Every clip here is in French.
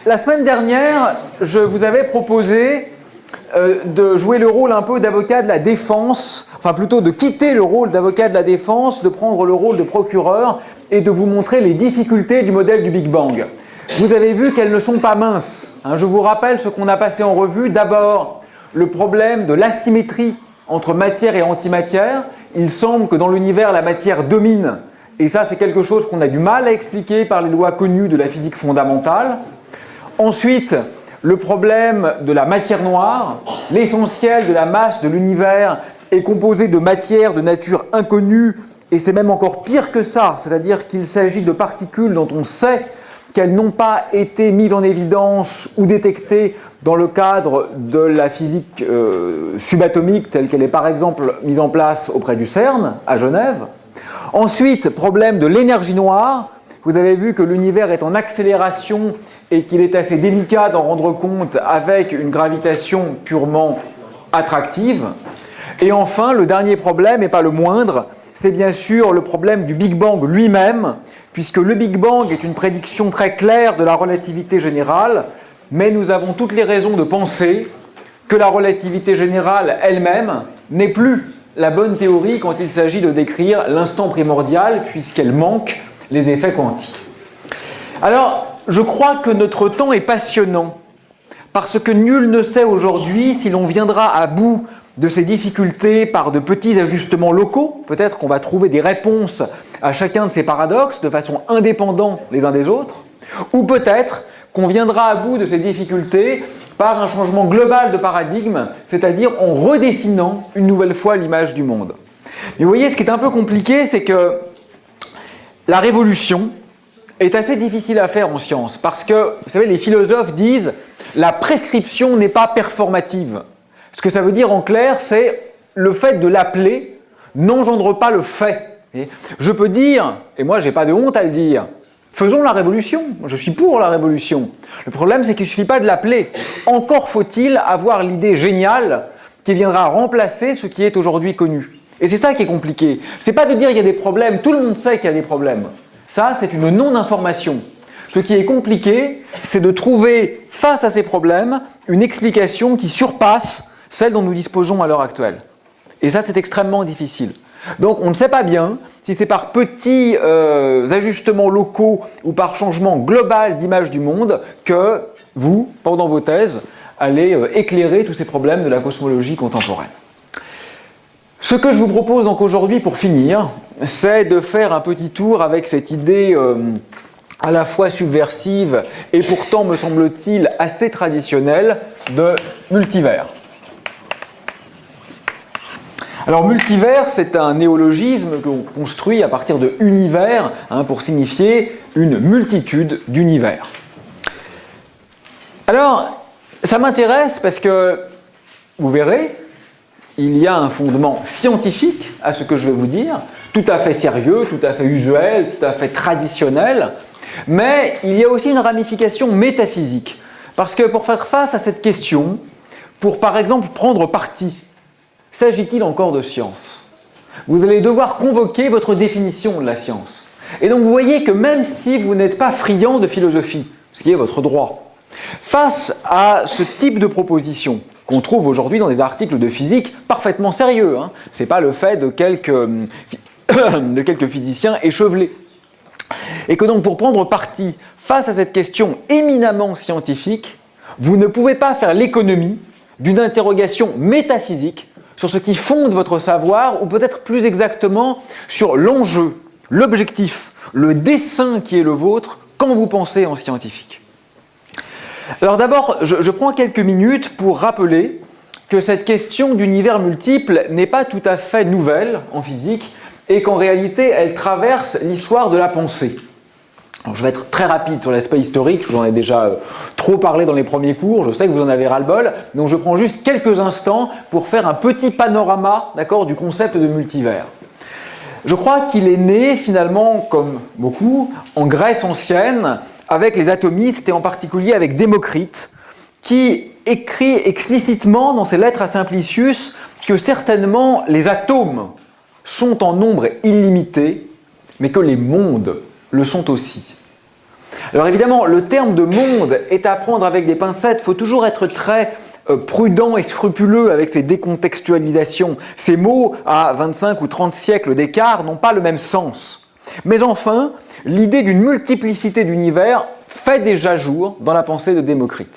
la semaine dernière, je vous avais proposé de jouer le rôle un peu d'avocat de la défense, enfin plutôt de quitter le rôle d'avocat de la défense, de prendre le rôle de procureur et de vous montrer les difficultés du modèle du Big Bang. Vous avez vu qu'elles ne sont pas minces. Je vous rappelle ce qu'on a passé en revue. D'abord, le problème de l'asymétrie entre matière et antimatière. Il semble que dans l'univers, la matière domine. Et ça, c'est quelque chose qu'on a du mal à expliquer par les lois connues de la physique fondamentale. Ensuite, le problème de la matière noire. L'essentiel de la masse de l'univers est composé de matière de nature inconnue, et c'est même encore pire que ça, c'est-à-dire qu'il s'agit de particules dont on sait qu'elles n'ont pas été mises en évidence ou détectées dans le cadre de la physique subatomique, telle qu'elle est par exemple mise en place auprès du CERN, à Genève. Ensuite, problème de l'énergie noire. Vous avez vu que l'univers est en accélération et qu'il est assez délicat d'en rendre compte avec une gravitation purement attractive. Et enfin, le dernier problème, et pas le moindre, c'est bien sûr le problème du Big Bang lui-même, puisque le Big Bang est une prédiction très claire de la relativité générale, mais nous avons toutes les raisons de penser que la relativité générale elle-même n'est plus la bonne théorie quand il s'agit de décrire l'instant primordial, puisqu'elle manque les effets quantiques. Alors, je crois que notre temps est passionnant, parce que nul ne sait aujourd'hui si l'on viendra à bout de ces difficultés par de petits ajustements locaux. Peut-être qu'on va trouver des réponses à chacun de ces paradoxes de façon indépendante les uns des autres, ou peut-être qu'on viendra à bout de ces difficultés par un changement global de paradigme, c'est-à-dire en redessinant une nouvelle fois l'image du monde. Mais vous voyez, ce qui est un peu compliqué, c'est que la révolution est assez difficile à faire en science, parce que, vous savez, les philosophes disent « la prescription n'est pas performative ». Ce que ça veut dire en clair, c'est le fait de l'appeler n'engendre pas le fait. Je peux dire, et moi j'ai pas de honte à le dire, faisons la révolution, je suis pour la révolution. Le problème c'est qu'il ne suffit pas de l'appeler. Encore faut-il avoir l'idée géniale qui viendra remplacer ce qui est aujourd'hui connu. Et c'est ça qui est compliqué. C'est pas de dire il y a des problèmes, tout le monde sait qu'il y a des problèmes. Ça c'est une non-information. Ce qui est compliqué, c'est de trouver face à ces problèmes une explication qui surpasse celle dont nous disposons à l'heure actuelle. Et ça, c'est extrêmement difficile. Donc, on ne sait pas bien si c'est par petits ajustements locaux ou par changement global d'image du monde que vous, pendant vos thèses, allez éclairer tous ces problèmes de la cosmologie contemporaine. Ce que je vous propose donc aujourd'hui pour finir, c'est de faire un petit tour avec cette idée à la fois subversive et pourtant, me semble-t-il, assez traditionnelle de multivers. Alors multivers, c'est un néologisme qu'on construit à partir de univers pour signifier une multitude d'univers. Alors, ça m'intéresse parce que, vous verrez, il y a un fondement scientifique à ce que je vais vous dire, tout à fait sérieux, tout à fait usuel, tout à fait traditionnel, mais il y a aussi une ramification métaphysique. Parce que pour faire face à cette question, pour par exemple prendre parti, s'agit-il encore de science? Vous allez devoir convoquer votre définition de la science. Et donc vous voyez que même si vous n'êtes pas friand de philosophie, ce qui est votre droit, face à ce type de proposition qu'on trouve aujourd'hui dans des articles de physique parfaitement sérieux, ce n'est pas le fait de quelques physiciens échevelés, et que donc pour prendre parti face à cette question éminemment scientifique, vous ne pouvez pas faire l'économie d'une interrogation métaphysique sur ce qui fonde votre savoir, ou peut-être plus exactement sur l'enjeu, l'objectif, le dessein qui est le vôtre quand vous pensez en scientifique. Alors d'abord, je prends quelques minutes pour rappeler que cette question d'univers multiple n'est pas tout à fait nouvelle en physique et qu'en réalité, elle traverse l'histoire de la pensée. Alors, je vais être très rapide sur l'aspect historique, je vous en ai déjà trop parlé dans les premiers cours, je sais que vous en avez ras-le-bol, donc je prends juste quelques instants pour faire un petit panorama, du concept de multivers. Je crois qu'il est né finalement, comme beaucoup, en Grèce ancienne, avec les atomistes et en particulier avec Démocrite, qui écrit explicitement dans ses lettres à Simplicius que certainement les atomes sont en nombre illimité, mais que les mondes le sont aussi. Alors évidemment, le terme de monde est à prendre avec des pincettes, il faut toujours être très prudent et scrupuleux avec ces décontextualisations. Ces mots, à 25 ou 30 siècles d'écart, n'ont pas le même sens. Mais enfin, l'idée d'une multiplicité d'univers fait déjà jour dans la pensée de Démocrite.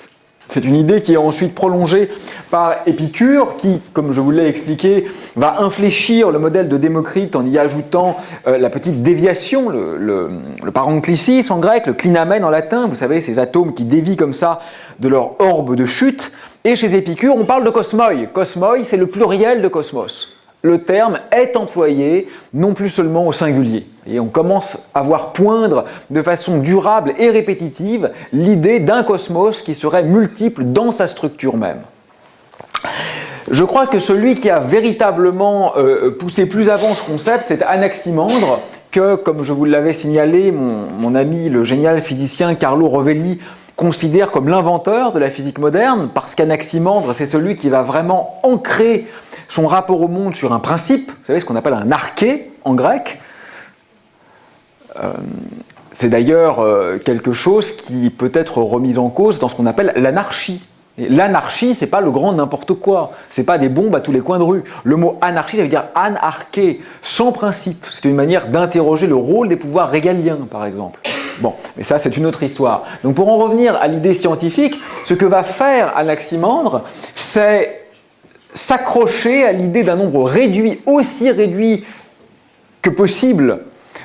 C'est une idée qui est ensuite prolongée par Épicure, qui, comme je vous l'ai expliqué, va infléchir le modèle de Démocrite en y ajoutant la petite déviation, le parenklisis en grec, le klinamen en latin, vous savez, ces atomes qui dévient comme ça de leur orbe de chute. Et chez Épicure, on parle de cosmoi. Cosmoi, c'est le pluriel de cosmos. Le terme est employé non plus seulement au singulier. Et on commence à voir poindre de façon durable et répétitive l'idée d'un cosmos qui serait multiple dans sa structure même. Je crois que celui qui a véritablement poussé plus avant ce concept, c'est Anaximandre, que, comme je vous l'avais signalé, mon ami le génial physicien Carlo Rovelli considère comme l'inventeur de la physique moderne, parce qu'Anaximandre, c'est celui qui va vraiment ancrer son rapport au monde sur un principe, vous savez ce qu'on appelle un arché en grec. C'est d'ailleurs quelque chose qui peut être remis en cause dans ce qu'on appelle l'anarchie. L'anarchie, c'est pas le grand n'importe quoi, c'est pas des bombes à tous les coins de rue. Le mot anarchie, ça veut dire anarché, sans principe. C'est une manière d'interroger le rôle des pouvoirs régaliens, par exemple. Bon, mais ça, c'est une autre histoire. Donc, pour en revenir à l'idée scientifique, ce que va faire Anaximandre, c'est s'accrocher à l'idée d'un nombre réduit, aussi réduit que possible,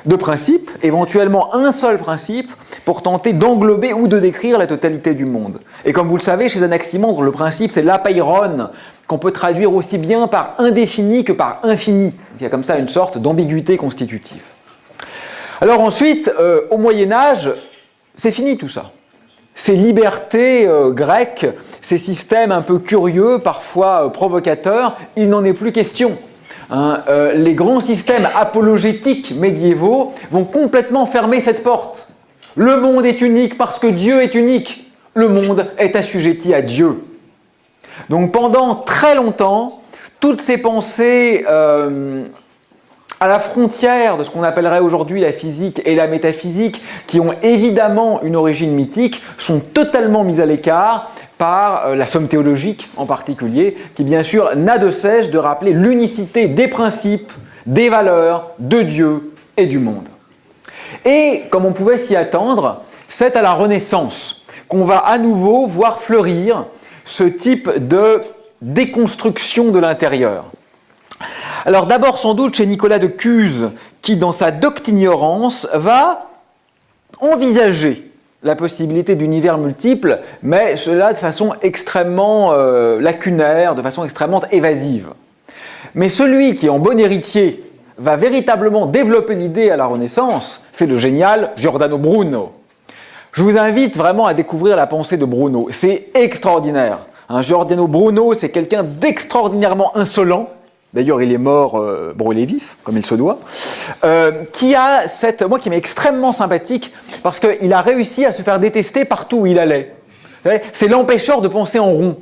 de principes, éventuellement un seul principe, pour tenter d'englober ou de décrire la totalité du monde. Et comme vous le savez, chez Anaximandre, le principe, c'est l'apeiron, qu'on peut traduire aussi bien par indéfini que par infini. Il y a comme ça une sorte d'ambiguïté constitutive. Alors ensuite, au Moyen-Âge, c'est fini tout ça. Ces libertés grecques, ces systèmes un peu curieux, parfois provocateurs, il n'en est plus question. Les grands systèmes apologétiques médiévaux vont complètement fermer cette porte. Le monde est unique parce que Dieu est unique. Le monde est assujetti à Dieu. Donc pendant très longtemps, toutes ces pensées à la frontière de ce qu'on appellerait aujourd'hui la physique et la métaphysique, qui ont évidemment une origine mythique, sont totalement mises à l'écart par la somme théologique en particulier, qui bien sûr n'a de cesse de rappeler l'unicité des principes, des valeurs, de Dieu et du monde. Et comme on pouvait s'y attendre, c'est à la Renaissance qu'on va à nouveau voir fleurir ce type de déconstruction de l'intérieur. Alors d'abord sans doute chez Nicolas de Cuse, qui dans sa Doctignorance va envisager la possibilité d'univers multiples, mais cela de façon extrêmement lacunaire, de façon extrêmement évasive. Mais celui qui, en bon héritier, va véritablement développer l'idée à la Renaissance, c'est le génial Giordano Bruno. Je vous invite vraiment à découvrir la pensée de Bruno, c'est extraordinaire. Giordano Bruno, c'est quelqu'un d'extraordinairement insolent, d'ailleurs il est mort brûlé vif, comme il se doit, qui a moi qui m'est extrêmement sympathique, parce qu'il a réussi à se faire détester partout où il allait. C'est l'empêcheur de penser en rond.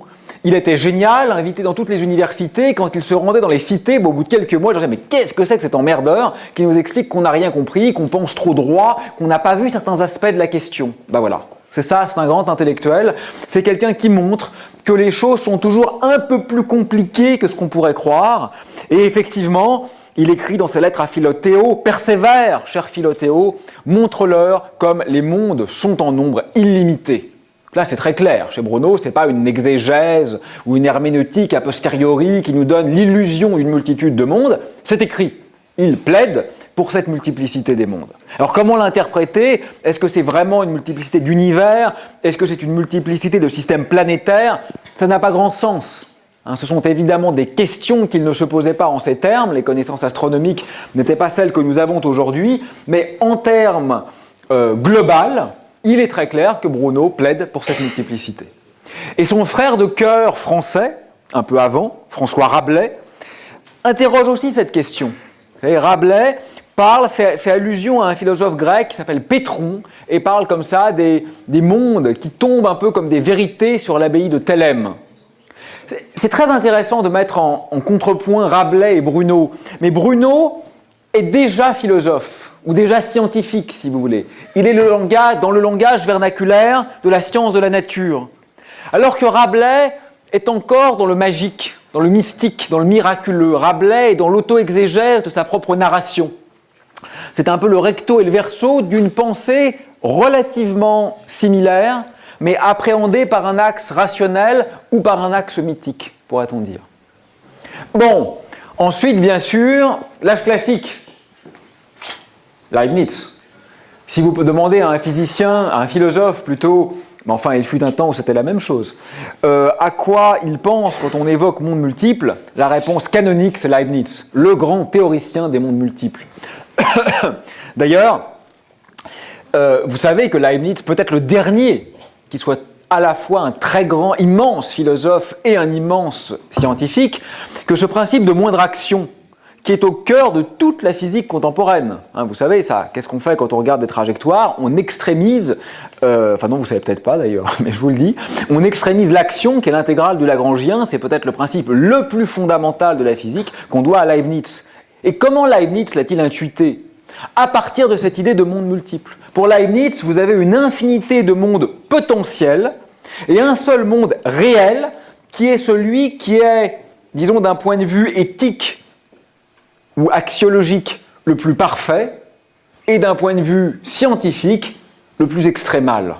Il était génial, invité dans toutes les universités. Quand il se rendait dans les cités, au bout de quelques mois, je disais, mais qu'est-ce que c'est que cet emmerdeur qui nous explique qu'on n'a rien compris, qu'on pense trop droit, qu'on n'a pas vu certains aspects de la question. Ben voilà, c'est ça, c'est un grand intellectuel. C'est quelqu'un qui montre que les choses sont toujours un peu plus compliquées que ce qu'on pourrait croire. Et effectivement, il écrit dans ses lettres à Philothéo, « Persévère, cher Philothéo, montre-leur comme les mondes sont en nombre illimité. » Là, c'est très clair. Chez Bruno, ce n'est pas une exégèse ou une herméneutique a posteriori qui nous donne l'illusion d'une multitude de mondes. C'est écrit. Il plaide pour cette multiplicité des mondes. Alors, comment l'interpréter? Est-ce que c'est vraiment une multiplicité d'univers? Est-ce que c'est une multiplicité de systèmes planétaires? Ça n'a pas grand sens. Ce sont évidemment des questions qu'il ne se posait pas en ces termes. Les connaissances astronomiques n'étaient pas celles que nous avons aujourd'hui. Mais en termes global, il est très clair que Bruno plaide pour cette multiplicité. Et son frère de cœur français, un peu avant, François Rabelais, interroge aussi cette question. Vous savez, Rabelais fait allusion à un philosophe grec qui s'appelle Pétron et parle comme ça des mondes qui tombent un peu comme des vérités sur l'abbaye de Thélème. C'est très intéressant de mettre en contrepoint Rabelais et Bruno. Mais Bruno est déjà philosophe ou déjà scientifique si vous voulez. Il est dans le langage vernaculaire de la science de la nature. Alors que Rabelais est encore dans le magique, dans le mystique, dans le miraculeux. Rabelais est dans l'auto-exégèse de sa propre narration. C'est un peu le recto et le verso d'une pensée relativement similaire, mais appréhendée par un axe rationnel ou par un axe mythique, pourrait-on dire. Bon, ensuite, bien sûr, l'âge classique. Leibniz. Si vous demandez à un physicien, à un philosophe plutôt, mais enfin il fut un temps où c'était la même chose, à quoi il pense quand on évoque monde multiple, la réponse canonique c'est Leibniz, le grand théoricien des mondes multiples. D'ailleurs, vous savez que Leibniz peut être le dernier qui soit à la fois un très grand, immense philosophe et un immense scientifique, que ce principe de moindre action qui est au cœur de toute la physique contemporaine. Hein, vous savez ça, qu'est-ce qu'on fait quand on regarde des trajectoires? On extrémise, enfin non, vous savez peut-être pas d'ailleurs, mais je vous le dis, on extrémise l'action qui est l'intégrale du Lagrangien, c'est peut-être le principe le plus fondamental de la physique qu'on doit à Leibniz. Et comment Leibniz l'a-t-il intuité? À partir de cette idée de monde multiple. Pour Leibniz, vous avez une infinité de mondes potentiels et un seul monde réel qui est celui qui est, disons d'un point de vue éthique, ou axiologique le plus parfait, et d'un point de vue scientifique, le plus extrémal.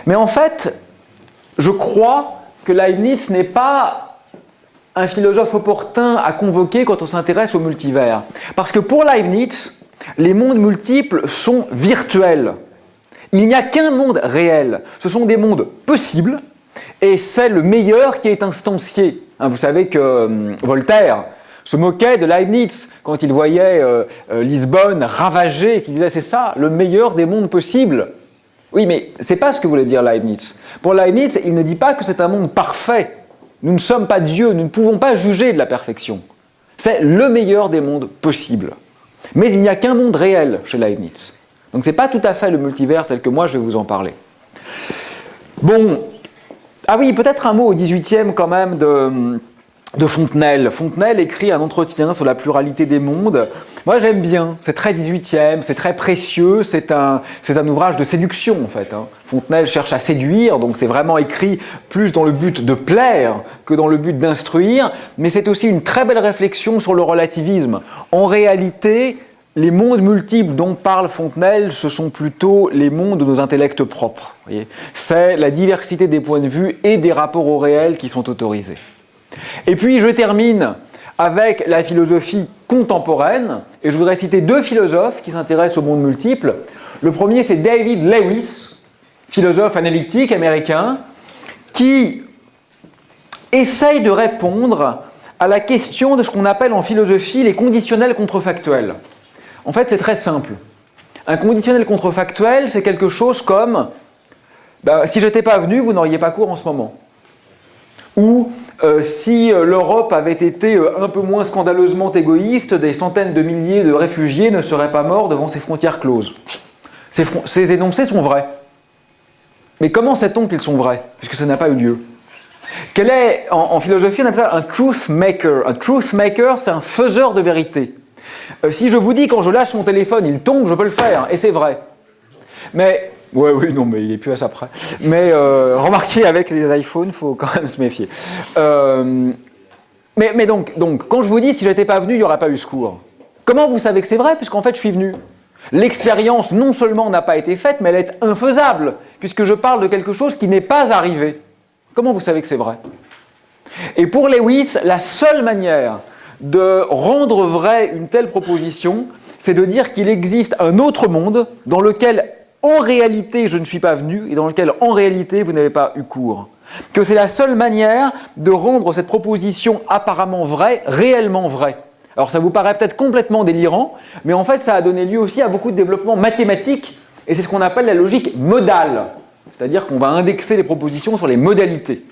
Mais en fait, je crois que Leibniz n'est pas un philosophe opportun à convoquer quand on s'intéresse au multivers. Parce que pour Leibniz, les mondes multiples sont virtuels. Il n'y a qu'un monde réel. Ce sont des mondes possibles, et c'est le meilleur qui est instancié. Vous savez que Voltaire se moquait de Leibniz quand il voyait Lisbonne ravagée et qu'il disait c'est ça, le meilleur des mondes possibles. Oui, mais c'est pas ce que voulait dire Leibniz. Pour Leibniz, il ne dit pas que c'est un monde parfait. Nous ne sommes pas Dieu, nous ne pouvons pas juger de la perfection. C'est le meilleur des mondes possibles. Mais il n'y a qu'un monde réel chez Leibniz. Donc c'est pas tout à fait le multivers tel que moi je vais vous en parler. Bon, ah oui, peut-être un mot au XVIIIe quand même de Fontenelle. Fontenelle écrit un entretien sur la pluralité des mondes. Moi j'aime bien, c'est très 18e, c'est très précieux, c'est un ouvrage de séduction en fait. Fontenelle cherche à séduire, donc c'est vraiment écrit plus dans le but de plaire que dans le but d'instruire, mais c'est aussi une très belle réflexion sur le relativisme. En réalité, les mondes multiples dont parle Fontenelle, ce sont plutôt les mondes de nos intellects propres. C'est la diversité des points de vue et des rapports au réel qui sont autorisés. Et puis je termine avec la philosophie contemporaine, et je voudrais citer deux philosophes qui s'intéressent au monde multiple. Le premier c'est David Lewis, philosophe analytique américain, qui essaye de répondre à la question de ce qu'on appelle en philosophie les conditionnels contrefactuels. En fait c'est très simple. Un conditionnel contrefactuel c'est quelque chose comme si j'étais pas venu, vous n'auriez pas cours en ce moment. Ou si l'Europe avait été un peu moins scandaleusement égoïste, des centaines de milliers de réfugiés ne seraient pas morts devant ses frontières closes. Ces énoncés sont vrais. Mais comment sait-on qu'ils sont vrais, puisque ça n'a pas eu lieu? Quel est, en philosophie, on appelle ça un truth maker. Un truth maker, c'est un faiseur de vérité. Si je vous dis quand je lâche mon téléphone, il tombe, je peux le faire, et c'est vrai. Mais oui, non, mais il est plus à ça près. Mais remarquez, avec les iPhones, il faut quand même se méfier. Mais donc, quand je vous dis si j'étais pas venu, il n'y aurait pas eu secours. Comment vous savez que c'est vrai? Puisqu'en fait, je suis venu. L'expérience, non seulement n'a pas été faite, mais elle est infaisable, puisque je parle de quelque chose qui n'est pas arrivé. Comment vous savez que c'est vrai? Et pour Lewis, la seule manière de rendre vraie une telle proposition, c'est de dire qu'il existe un autre monde dans lequel en réalité je ne suis pas venu et dans lequel en réalité vous n'avez pas eu cours. Que c'est la seule manière de rendre cette proposition apparemment vraie, réellement vraie. Alors ça vous paraît peut-être complètement délirant, mais en fait ça a donné lieu aussi à beaucoup de développement mathématique, et c'est ce qu'on appelle la logique modale, c'est-à-dire qu'on va indexer les propositions sur les modalités.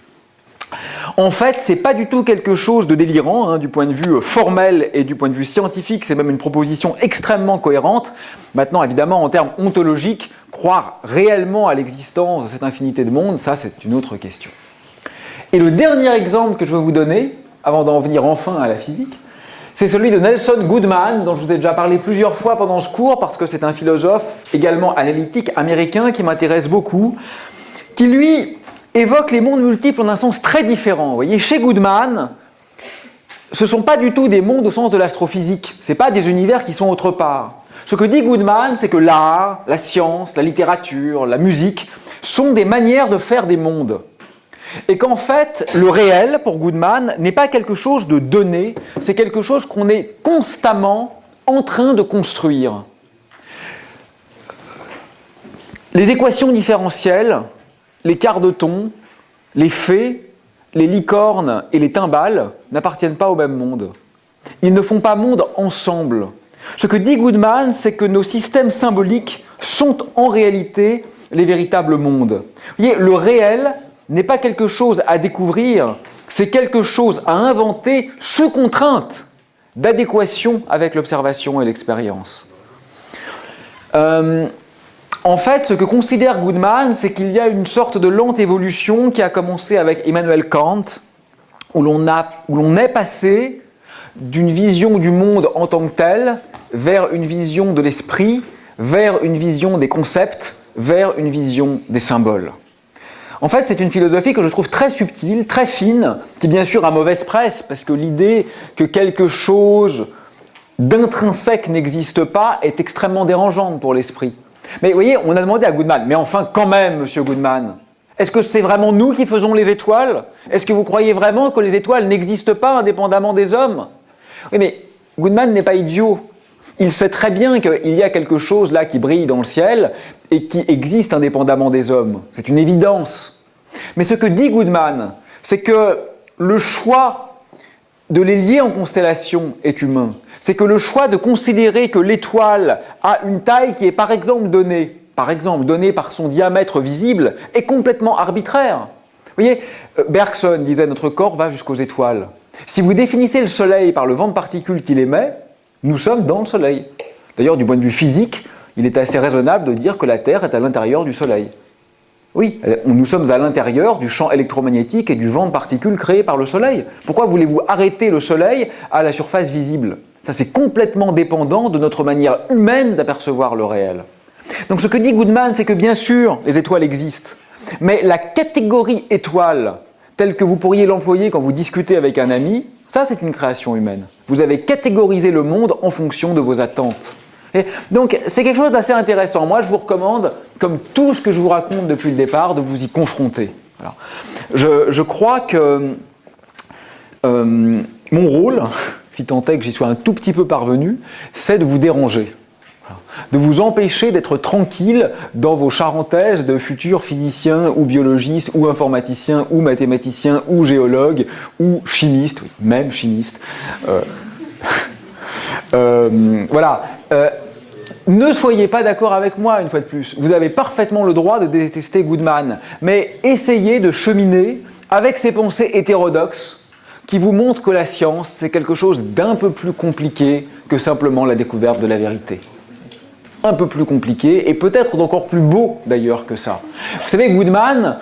En fait, c'est pas du tout quelque chose de délirant, du point de vue formel et du point de vue scientifique, c'est même une proposition extrêmement cohérente. Maintenant, évidemment, en termes ontologiques, croire réellement à l'existence de cette infinité de mondes, ça c'est une autre question. Et le dernier exemple que je veux vous donner, avant d'en venir enfin à la physique, C'est celui de Nelson Goodman, dont je vous ai déjà parlé plusieurs fois pendant ce cours, parce que c'est un philosophe également analytique américain qui m'intéresse beaucoup, qui lui évoque les mondes multiples en un sens très différent. Vous voyez, chez Goodman, ce ne sont pas du tout des mondes au sens de l'astrophysique, ce n'est pas des univers qui sont autre part. Ce que dit Goodman, c'est que l'art, la science, la littérature, la musique sont des manières de faire des mondes. Et qu'en fait, le réel, pour Goodman, n'est pas quelque chose de donné, c'est quelque chose qu'on est constamment en train de construire. Les équations différentielles, les quarts de ton, les fées, les licornes et les timbales n'appartiennent pas au même monde. Ils ne font pas monde ensemble. Ce que dit Goodman, c'est que nos systèmes symboliques sont en réalité les véritables mondes. Vous voyez, le réel n'est pas quelque chose à découvrir, c'est quelque chose à inventer sous contrainte d'adéquation avec l'observation et l'expérience. En fait, ce que considère Goodman, c'est qu'il y a une sorte de lente évolution qui a commencé avec Emmanuel Kant, où l'on est passé d'une vision du monde en tant que tel vers une vision de l'esprit, vers une vision des concepts, vers une vision des symboles. En fait, c'est une philosophie que je trouve très subtile, très fine, qui bien sûr a mauvaise presse, parce que l'idée que quelque chose d'intrinsèque n'existe pas est extrêmement dérangeante pour l'esprit. Mais vous voyez, on a demandé à Goodman, mais enfin quand même, monsieur Goodman, est-ce que c'est vraiment nous qui faisons les étoiles? Est-ce que vous croyez vraiment que les étoiles n'existent pas indépendamment des hommes? Oui, mais Goodman n'est pas idiot. Il sait très bien qu'il y a quelque chose là qui brille dans le ciel et qui existe indépendamment des hommes. C'est une évidence. Mais ce que dit Goodman, c'est que le choix de les lier en constellation est humain. C'est que le choix de considérer que l'étoile a une taille qui est par exemple donnée par son diamètre visible, est complètement arbitraire. Vous voyez, Bergson disait « Notre corps va jusqu'aux étoiles ». Si vous définissez le Soleil par le vent de particules qu'il émet, nous sommes dans le Soleil. D'ailleurs, du point de vue physique, il est assez raisonnable de dire que la Terre est à l'intérieur du Soleil. Oui, nous sommes à l'intérieur du champ électromagnétique et du vent de particules créé par le Soleil. Pourquoi voulez-vous arrêter le Soleil à la surface visible? Ça, c'est complètement dépendant de notre manière humaine d'apercevoir le réel. Donc ce que dit Goodman, c'est que bien sûr, les étoiles existent, mais la catégorie étoile, telle que vous pourriez l'employer quand vous discutez avec un ami, ça c'est une création humaine. Vous avez catégorisé le monde en fonction de vos attentes. Et donc c'est quelque chose d'assez intéressant. Moi je vous recommande, comme tout ce que je vous raconte depuis le départ, de vous y confronter. Voilà. Je crois que mon rôle, si tant est que j'y sois un tout petit peu parvenu, c'est de vous déranger. De vous empêcher d'être tranquille dans vos charentaises de futurs physiciens ou biologistes ou informaticiens ou mathématiciens ou géologues ou chimistes, oui, même chimistes. Voilà. Ne soyez pas d'accord avec moi, une fois de plus. Vous avez parfaitement le droit de détester Goodman, mais essayez de cheminer avec ces pensées hétérodoxes qui vous montrent que la science, c'est quelque chose d'un peu plus compliqué que simplement la découverte de la vérité. Un peu plus compliqué et peut-être d'encore plus beau d'ailleurs que ça. Vous savez, Goodman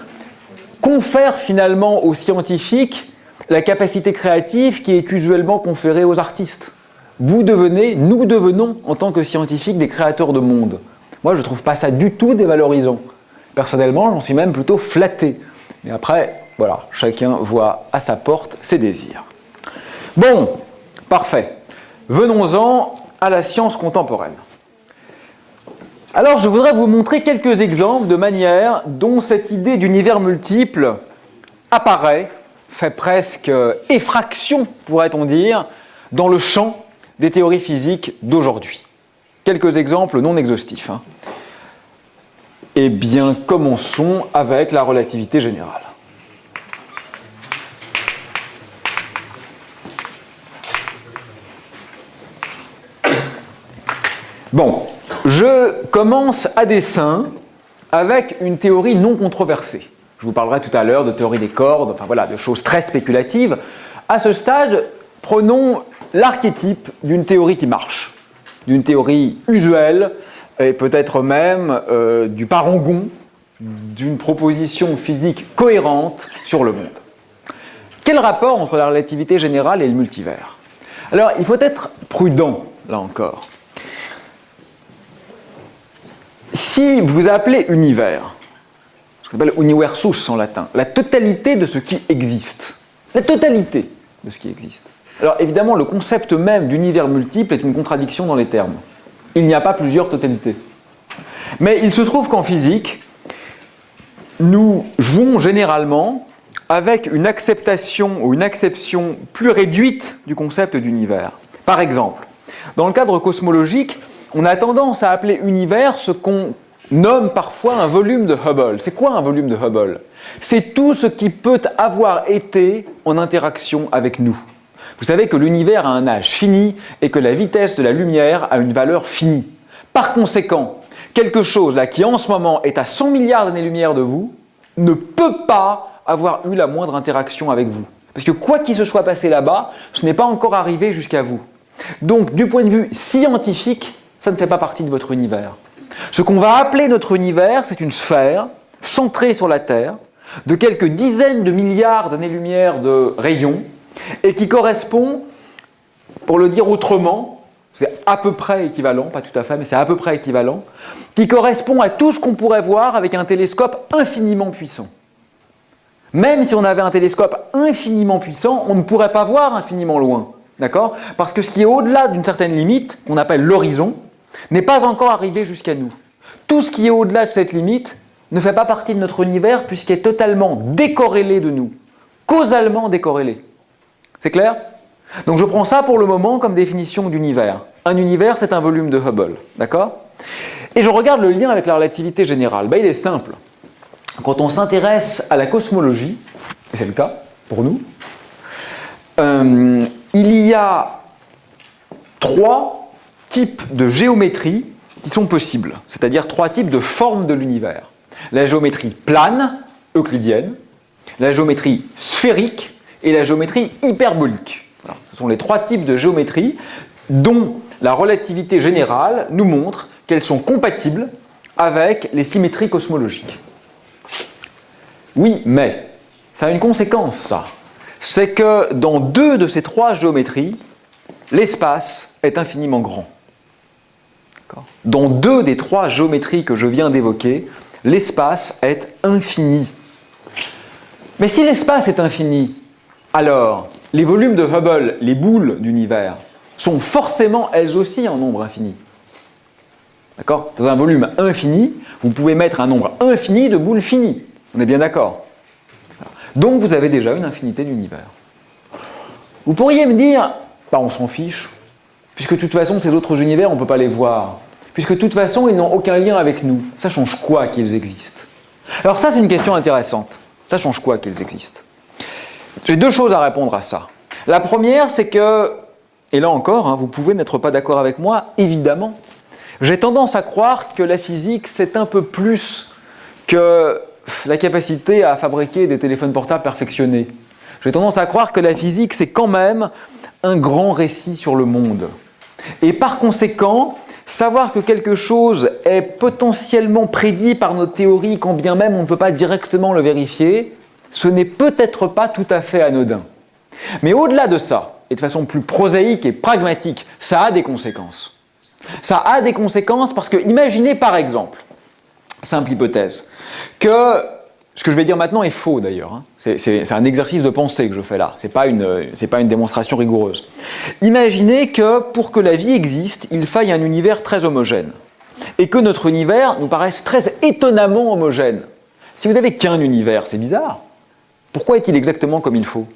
confère finalement aux scientifiques la capacité créative qui est usuellement conférée aux artistes. Nous devenons en tant que scientifiques des créateurs de monde. Moi je ne trouve pas ça du tout dévalorisant. Personnellement j'en suis même plutôt flatté. Mais après, voilà, chacun voit à sa porte ses désirs. Bon, parfait. Venons-en à la science contemporaine. Alors, je voudrais vous montrer quelques exemples de manière dont cette idée d'univers multiple apparaît, fait presque effraction, pourrait-on dire, dans le champ des théories physiques d'aujourd'hui. Quelques exemples non exhaustifs. Eh bien, commençons avec la relativité générale. Bon. Je commence à dessein avec une théorie non controversée. Je vous parlerai tout à l'heure de théorie des cordes, enfin voilà, de choses très spéculatives. À ce stade, prenons l'archétype d'une théorie qui marche, d'une théorie usuelle, et peut-être même du parangon d'une proposition physique cohérente sur le monde. Quel rapport entre la relativité générale et le multivers? Alors, il faut être prudent, là encore. Si vous appelez univers, ce qu'on appelle universus en latin, la totalité de ce qui existe, la totalité de ce qui existe. Alors évidemment, le concept même d'univers multiple est une contradiction dans les termes. Il n'y a pas plusieurs totalités. Mais il se trouve qu'en physique, nous jouons généralement avec une acceptation ou une acception plus réduite du concept d'univers. Par exemple, dans le cadre cosmologique, on a tendance à appeler univers ce qu'on nomme parfois un volume de Hubble. C'est quoi un volume de Hubble? C'est tout ce qui peut avoir été en interaction avec nous. Vous savez que l'univers a un âge fini et que la vitesse de la lumière a une valeur finie. Par conséquent, quelque chose là qui en ce moment est à 100 milliards d'années-lumière de vous ne peut pas avoir eu la moindre interaction avec vous. Parce que quoi qu'il se soit passé là-bas, ce n'est pas encore arrivé jusqu'à vous. Donc, du point de vue scientifique, ça ne fait pas partie de votre univers. Ce qu'on va appeler notre univers, c'est une sphère centrée sur la Terre, de quelques dizaines de milliards d'années-lumière de rayons, et qui correspond, pour le dire autrement, c'est à peu près équivalent, pas tout à fait, mais c'est à peu près équivalent, qui correspond à tout ce qu'on pourrait voir avec un télescope infiniment puissant. Même si on avait un télescope infiniment puissant, on ne pourrait pas voir infiniment loin. D'accord ? Parce que ce qui est au-delà d'une certaine limite, qu'on appelle l'horizon, n'est pas encore arrivé jusqu'à nous. Tout ce qui est au-delà de cette limite ne fait pas partie de notre univers puisqu'il est totalement décorrélé de nous. Causalement décorrélé. C'est clair ? Donc je prends ça pour le moment comme définition d'univers. Un univers, c'est un volume de Hubble. D'accord ? Et je regarde le lien avec la relativité générale. Ben, il est simple. Quand on s'intéresse à la cosmologie, et c'est le cas pour nous, il y a 3 types de géométrie qui sont possibles, c'est-à-dire 3 types de formes de l'univers. La géométrie plane, euclidienne, la géométrie sphérique et la géométrie hyperbolique. Alors, ce sont les 3 types de géométrie dont la relativité générale nous montre qu'elles sont compatibles avec les symétries cosmologiques. Oui, mais ça a une conséquence, ça. C'est que dans 2 de ces 3 géométries, l'espace est infiniment grand. Dans 2 des 3 géométries que je viens d'évoquer, l'espace est infini. Mais si l'espace est infini, alors les volumes de Hubble, les boules d'univers, sont forcément elles aussi en nombre infini. D'accord ? Dans un volume infini, vous pouvez mettre un nombre infini de boules finies. On est bien d'accord ? Donc vous avez déjà une infinité d'univers. Vous pourriez me dire, bah on s'en fiche, puisque de toute façon ces autres univers on ne peut pas les voir, puisque de toute façon ils n'ont aucun lien avec nous. Ça change quoi qu'ils existent? Alors ça c'est une question intéressante. Ça change quoi qu'ils existent? J'ai 2 choses à répondre à ça. La première c'est que, et là encore, vous pouvez n'être pas d'accord avec moi, évidemment, j'ai tendance à croire que la physique c'est un peu plus que la capacité à fabriquer des téléphones portables perfectionnés. J'ai tendance à croire que la physique, c'est quand même un grand récit sur le monde. Et par conséquent, savoir que quelque chose est potentiellement prédit par nos théories, quand bien même on ne peut pas directement le vérifier, ce n'est peut-être pas tout à fait anodin. Mais au-delà de ça, et de façon plus prosaïque et pragmatique, ça a des conséquences. Ça a des conséquences parce que, imaginez par exemple, simple hypothèse, que ce que je vais dire maintenant est faux d'ailleurs. C'est un exercice de pensée que je fais là, c'est pas une démonstration rigoureuse. Imaginez que pour que la vie existe, il faille un univers très homogène. Et que notre univers nous paraisse très étonnamment homogène. Si vous n'avez qu'un univers, c'est bizarre. Pourquoi est-il exactement comme il faut?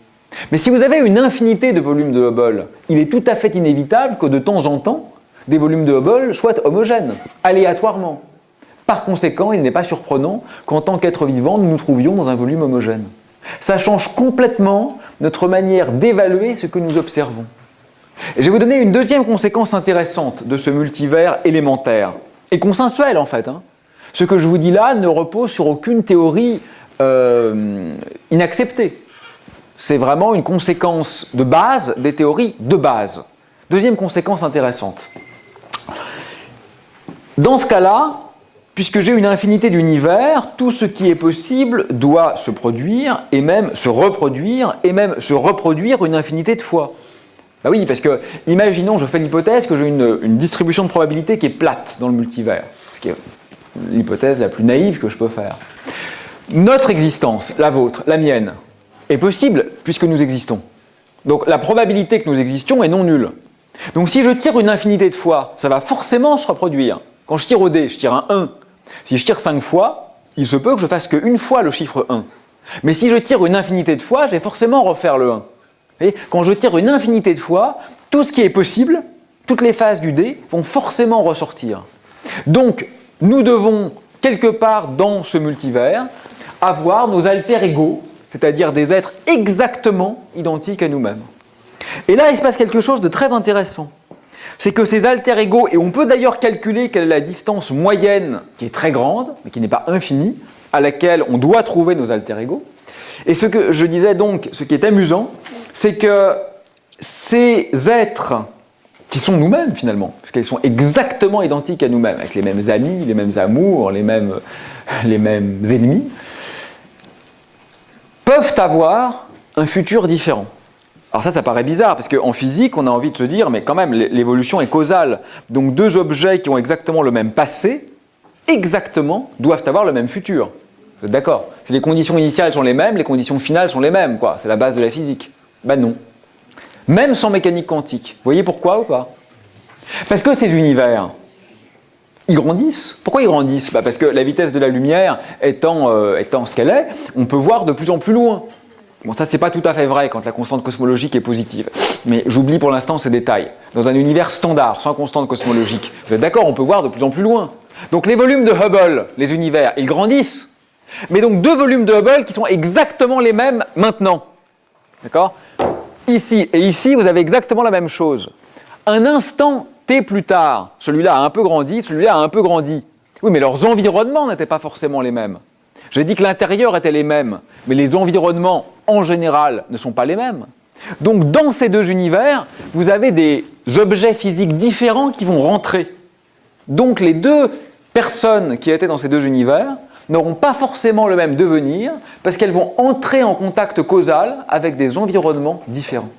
Mais si vous avez une infinité de volumes de Hubble, il est tout à fait inévitable que de temps en temps, des volumes de Hubble soient homogènes, aléatoirement. Par conséquent, il n'est pas surprenant qu'en tant qu'être vivant, nous nous trouvions dans un volume homogène. Ça change complètement notre manière d'évaluer ce que nous observons. Et je vais vous donner une deuxième conséquence intéressante de ce multivers élémentaire, et consensuel en fait. Ce que je vous dis là ne repose sur aucune théorie inacceptée. C'est vraiment une conséquence de base des théories de base. Deuxième conséquence intéressante. Dans ce cas-là, puisque j'ai une infinité d'univers, tout ce qui est possible doit se produire, et même se reproduire une infinité de fois. Bah oui, parce que, imaginons, je fais l'hypothèse que j'ai une distribution de probabilité qui est plate dans le multivers, ce qui est l'hypothèse la plus naïve que je peux faire. Notre existence, la vôtre, la mienne, est possible puisque nous existons. Donc la probabilité que nous existions est non nulle. Donc si je tire une infinité de fois, ça va forcément se reproduire. Quand je tire au dé, je tire un 1. Si je tire 5 fois, il se peut que je fasse qu'une fois le chiffre 1. Mais si je tire une infinité de fois, je vais forcément refaire le 1. Vous voyez, quand je tire une infinité de fois, tout ce qui est possible, toutes les phases du dé vont forcément ressortir. Donc nous devons, quelque part dans ce multivers, avoir nos alter ego, c'est-à-dire des êtres exactement identiques à nous-mêmes. Et là, il se passe quelque chose de très intéressant. C'est que ces alter ego, et on peut d'ailleurs calculer quelle est la distance moyenne, qui est très grande, mais qui n'est pas infinie, à laquelle on doit trouver nos alter ego. Et ce que je disais donc, ce qui est amusant, c'est que ces êtres, qui sont nous-mêmes finalement, parce qu'ils sont exactement identiques à nous-mêmes, avec les mêmes amis, les mêmes amours, les mêmes ennemis, peuvent avoir un futur différent. Alors ça paraît bizarre, parce qu'en physique, on a envie de se dire, mais quand même, l'évolution est causale. Donc deux objets qui ont exactement le même passé, exactement, doivent avoir le même futur. Vous êtes d'accord? Si les conditions initiales sont les mêmes, les conditions finales sont les mêmes, quoi. C'est la base de la physique. Ben non. Même sans mécanique quantique. Vous voyez pourquoi ou pas? Parce que ces univers, ils grandissent. Pourquoi ils grandissent? Parce que la vitesse de la lumière étant ce qu'elle est, on peut voir de plus en plus loin. Bon, ça, c'est pas tout à fait vrai quand la constante cosmologique est positive. Mais j'oublie pour l'instant ces détails. Dans un univers standard, sans constante cosmologique, vous êtes d'accord, on peut voir de plus en plus loin. Donc les volumes de Hubble, les univers, ils grandissent. Mais donc deux volumes de Hubble qui sont exactement les mêmes maintenant. D'accord? Ici et ici, vous avez exactement la même chose. Un instant T plus tard, celui-là a un peu grandi, celui-là a un peu grandi. Oui, mais leurs environnements n'étaient pas forcément les mêmes. J'ai dit que l'intérieur était les mêmes, mais les environnements, en général, ne sont pas les mêmes. Donc, dans ces deux univers, vous avez des objets physiques différents qui vont rentrer. Donc, les deux personnes qui étaient dans ces deux univers n'auront pas forcément le même devenir, parce qu'elles vont entrer en contact causal avec des environnements différents.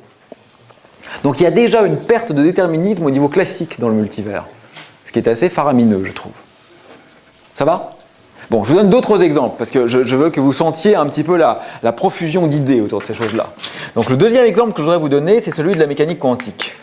Donc, il y a déjà une perte de déterminisme au niveau classique dans le multivers, ce qui est assez faramineux, je trouve. Ça va ? Bon, je vous donne d'autres exemples, parce que je veux que vous sentiez un petit peu la profusion d'idées autour de ces choses-là. Donc le deuxième exemple que je voudrais vous donner, c'est celui de la mécanique quantique.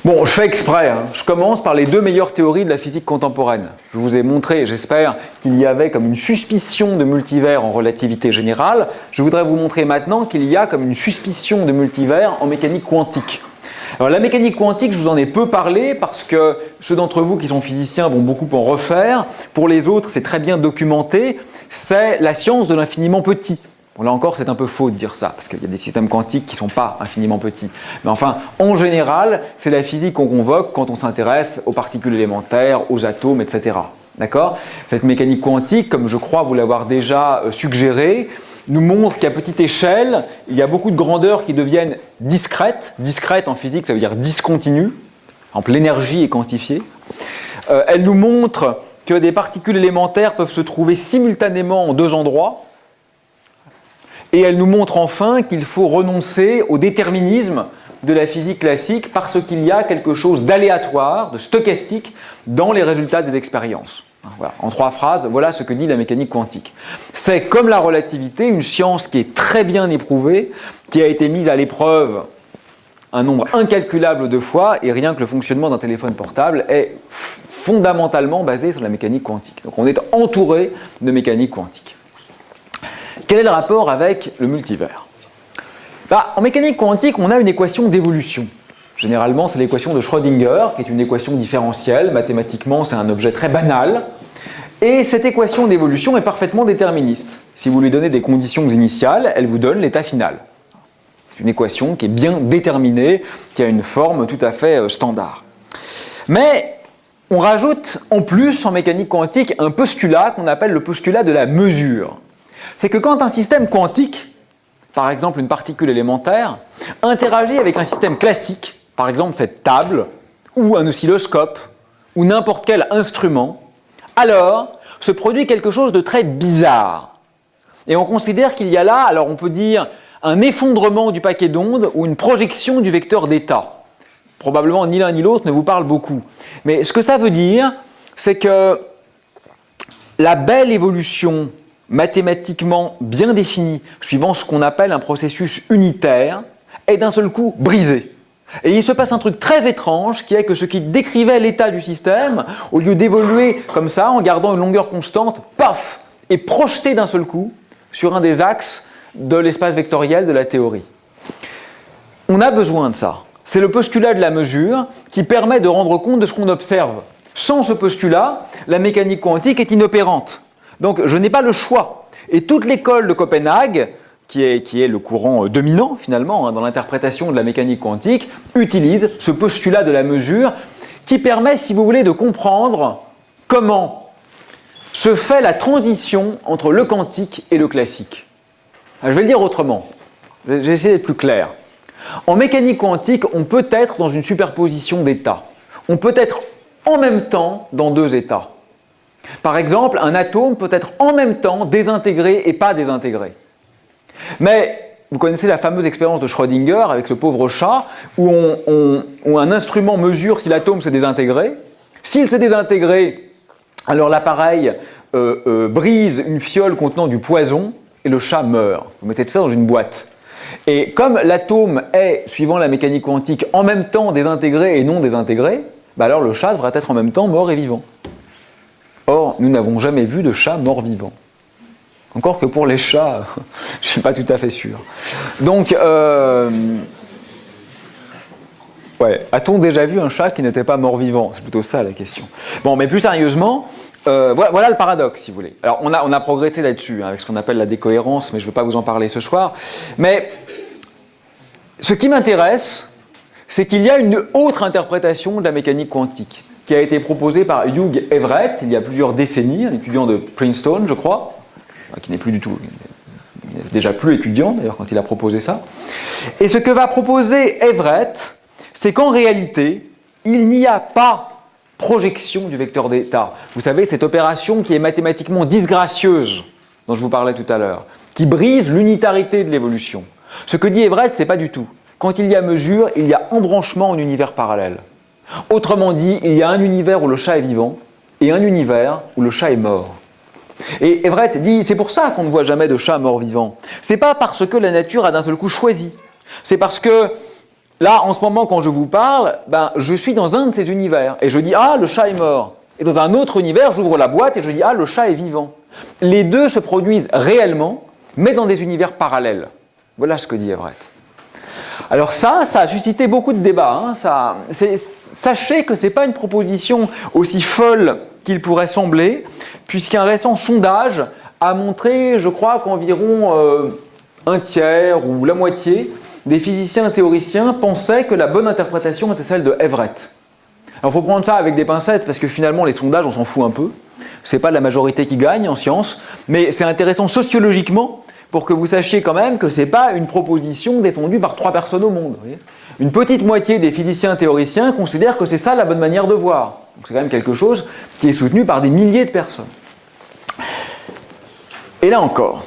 Bon, je fais exprès, hein. Je commence par les deux meilleures théories de la physique contemporaine. Je vous ai montré, j'espère, qu'il y avait comme une suspicion de multivers en relativité générale. Je voudrais vous montrer maintenant qu'il y a comme une suspicion de multivers en mécanique quantique. Alors la mécanique quantique, je vous en ai peu parlé parce que ceux d'entre vous qui sont physiciens vont beaucoup en refaire. Pour les autres, c'est très bien documenté. C'est la science de l'infiniment petit. Bon, là encore, c'est un peu faux de dire ça, parce qu'il y a des systèmes quantiques qui ne sont pas infiniment petits. Mais enfin, en général, c'est la physique qu'on convoque quand on s'intéresse aux particules élémentaires, aux atomes, etc. D'accord? Cette mécanique quantique, comme je crois vous l'avoir déjà suggéré, nous montre qu'à petite échelle, il y a beaucoup de grandeurs qui deviennent discrètes. Discrètes en physique, ça veut dire discontinues. Par exemple, l'énergie est quantifiée. Elle nous montre que des particules élémentaires peuvent se trouver simultanément en deux endroits. Et elle nous montre enfin qu'il faut renoncer au déterminisme de la physique classique parce qu'il y a quelque chose d'aléatoire, de stochastique dans les résultats des expériences. Voilà. En trois phrases, voilà ce que dit la mécanique quantique. C'est comme la relativité, une science qui est très bien éprouvée, qui a été mise à l'épreuve un nombre incalculable de fois, et rien que le fonctionnement d'un téléphone portable est fondamentalement basé sur la mécanique quantique. Donc on est entouré de mécanique quantique. Quel est le rapport avec le multivers? En mécanique quantique, on a une équation d'évolution. Généralement, c'est l'équation de Schrödinger, qui est une équation différentielle. Mathématiquement, c'est un objet très banal. Et cette équation d'évolution est parfaitement déterministe. Si vous lui donnez des conditions initiales, elle vous donne l'état final. C'est une équation qui est bien déterminée, qui a une forme tout à fait standard. Mais on rajoute en plus en mécanique quantique un postulat qu'on appelle le postulat de la mesure. C'est que quand un système quantique, par exemple une particule élémentaire, interagit avec un système classique, par exemple cette table, ou un oscilloscope, ou n'importe quel instrument, alors se produit quelque chose de très bizarre. Et on considère qu'il y a là, alors on peut dire, un effondrement du paquet d'ondes ou une projection du vecteur d'état. Probablement ni l'un ni l'autre ne vous parle beaucoup. Mais ce que ça veut dire, c'est que la belle évolution mathématiquement bien définie, suivant ce qu'on appelle un processus unitaire, est d'un seul coup brisée. Et il se passe un truc très étrange qui est que ce qui décrivait l'état du système, au lieu d'évoluer comme ça, en gardant une longueur constante, paf, est projeté d'un seul coup sur un des axes de l'espace vectoriel de la théorie. On a besoin de ça. C'est le postulat de la mesure qui permet de rendre compte de ce qu'on observe. Sans ce postulat, la mécanique quantique est inopérante. Donc je n'ai pas le choix. Et toute l'école de Copenhague, qui est le courant dominant finalement dans l'interprétation de la mécanique quantique, utilise ce postulat de la mesure qui permet, si vous voulez, de comprendre comment se fait la transition entre le quantique et le classique. Alors, je vais le dire autrement. Je vais essayer d'être plus clair. En mécanique quantique, on peut être dans une superposition d'états. On peut être en même temps dans deux états. Par exemple, un atome peut être en même temps désintégré et pas désintégré. Mais vous connaissez la fameuse expérience de Schrödinger avec ce pauvre chat où un instrument mesure si l'atome s'est désintégré. S'il s'est désintégré, alors l'appareil brise une fiole contenant du poison et le chat meurt. Vous mettez tout ça dans une boîte. Et comme l'atome est, suivant la mécanique quantique, en même temps désintégré et non désintégré, bah alors le chat devrait être en même temps mort et vivant. Or, nous n'avons jamais vu de chat mort-vivant. Encore que pour les chats, je ne suis pas tout à fait sûr. Donc, a-t-on déjà vu un chat qui n'était pas mort-vivant? C'est plutôt ça la question. Bon, mais plus sérieusement, voilà le paradoxe, si vous voulez. Alors, on a progressé là-dessus, avec ce qu'on appelle la décohérence, mais je ne vais pas vous en parler ce soir. Mais ce qui m'intéresse, c'est qu'il y a une autre interprétation de la mécanique quantique, qui a été proposée par Hugh Everett il y a plusieurs décennies, un étudiant de Princeton, je crois, qui n'est plus du tout, il n'est déjà plus étudiant d'ailleurs quand il a proposé ça. Et ce que va proposer Everett, c'est qu'en réalité, il n'y a pas projection du vecteur d'état. Vous savez, cette opération qui est mathématiquement disgracieuse, dont je vous parlais tout à l'heure, qui brise l'unitarité de l'évolution. Ce que dit Everett, c'est pas du tout. Quand il y a mesure, il y a embranchement en univers parallèle. Autrement dit, il y a un univers où le chat est vivant et un univers où le chat est mort. Et Everett dit, c'est pour ça qu'on ne voit jamais de chat mort-vivant. C'est pas parce que la nature a d'un seul coup choisi. C'est parce que, là, en ce moment, quand je vous parle, je suis dans un de ces univers. Et je dis, ah, le chat est mort. Et dans un autre univers, j'ouvre la boîte et je dis, ah, le chat est vivant. Les deux se produisent réellement, mais dans des univers parallèles. Voilà ce que dit Everett. Alors ça a suscité beaucoup de débats. Sachez que ce n'est pas une proposition aussi folle qu'il pourrait sembler, puisqu'un récent sondage a montré, je crois, qu'environ un tiers ou la moitié des physiciens théoriciens pensaient que la bonne interprétation était celle de Everett. Alors il faut prendre ça avec des pincettes, parce que finalement les sondages, on s'en fout un peu. Ce n'est pas la majorité qui gagne en sciences, mais c'est intéressant sociologiquement pour que vous sachiez quand même que ce n'est pas une proposition défendue par 3 personnes au monde. Vous voyez, une petite moitié des physiciens théoriciens considèrent que c'est ça la bonne manière de voir. Donc c'est quand même quelque chose qui est soutenu par des milliers de personnes. Et là encore,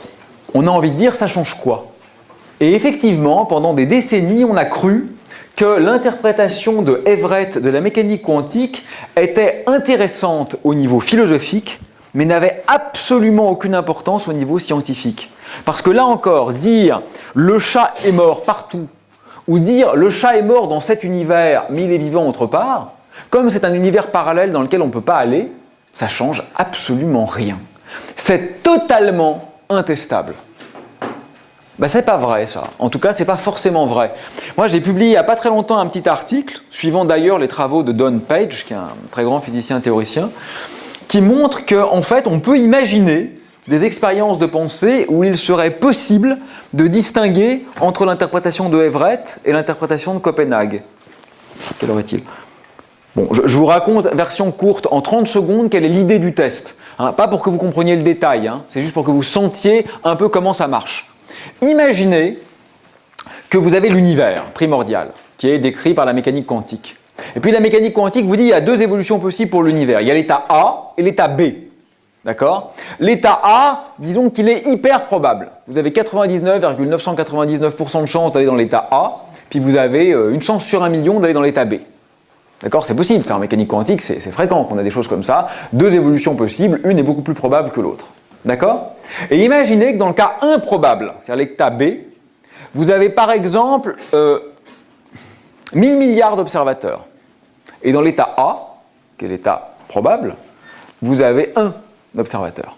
on a envie de dire, ça change quoi? Et effectivement, pendant des décennies, on a cru que l'interprétation de Everett de la mécanique quantique était intéressante au niveau philosophique, mais n'avait absolument aucune importance au niveau scientifique. Parce que là encore, dire le chat est mort partout, ou dire le chat est mort dans cet univers, mais il est vivant autre part, comme c'est un univers parallèle dans lequel on ne peut pas aller, ça change absolument rien. C'est totalement intestable. C'est pas vrai ça. En tout cas, c'est pas forcément vrai. Moi, j'ai publié il n'y a pas très longtemps un petit article, suivant d'ailleurs les travaux de Don Page, qui est un très grand physicien théoricien, qui montre qu'en fait, on peut imaginer des expériences de pensée où il serait possible de distinguer entre l'interprétation de Everett et l'interprétation de Copenhague. Quelle heure est-il? Bon, je vous raconte, version courte, en 30 secondes, quelle est l'idée du test. Pas pour que vous compreniez le détail, c'est juste pour que vous sentiez un peu comment ça marche. Imaginez que vous avez l'univers primordial, qui est décrit par la mécanique quantique. Et puis la mécanique quantique vous dit qu'il y a 2 évolutions possibles pour l'univers. Il y a l'état A et l'état B. D'accord? L'état A, disons qu'il est hyper probable. Vous avez 99,999% de chance d'aller dans l'état A, puis vous avez une chance sur 1 million d'aller dans l'état B. D'accord? C'est possible, c'est en mécanique quantique, c'est fréquent qu'on a des choses comme ça. Deux évolutions possibles, une est beaucoup plus probable que l'autre. D'accord? Et imaginez que dans le cas improbable, c'est-à-dire l'état B, vous avez par exemple 1000 milliards d'observateurs. Et dans l'état A, qui est l'état probable, vous avez un observateur.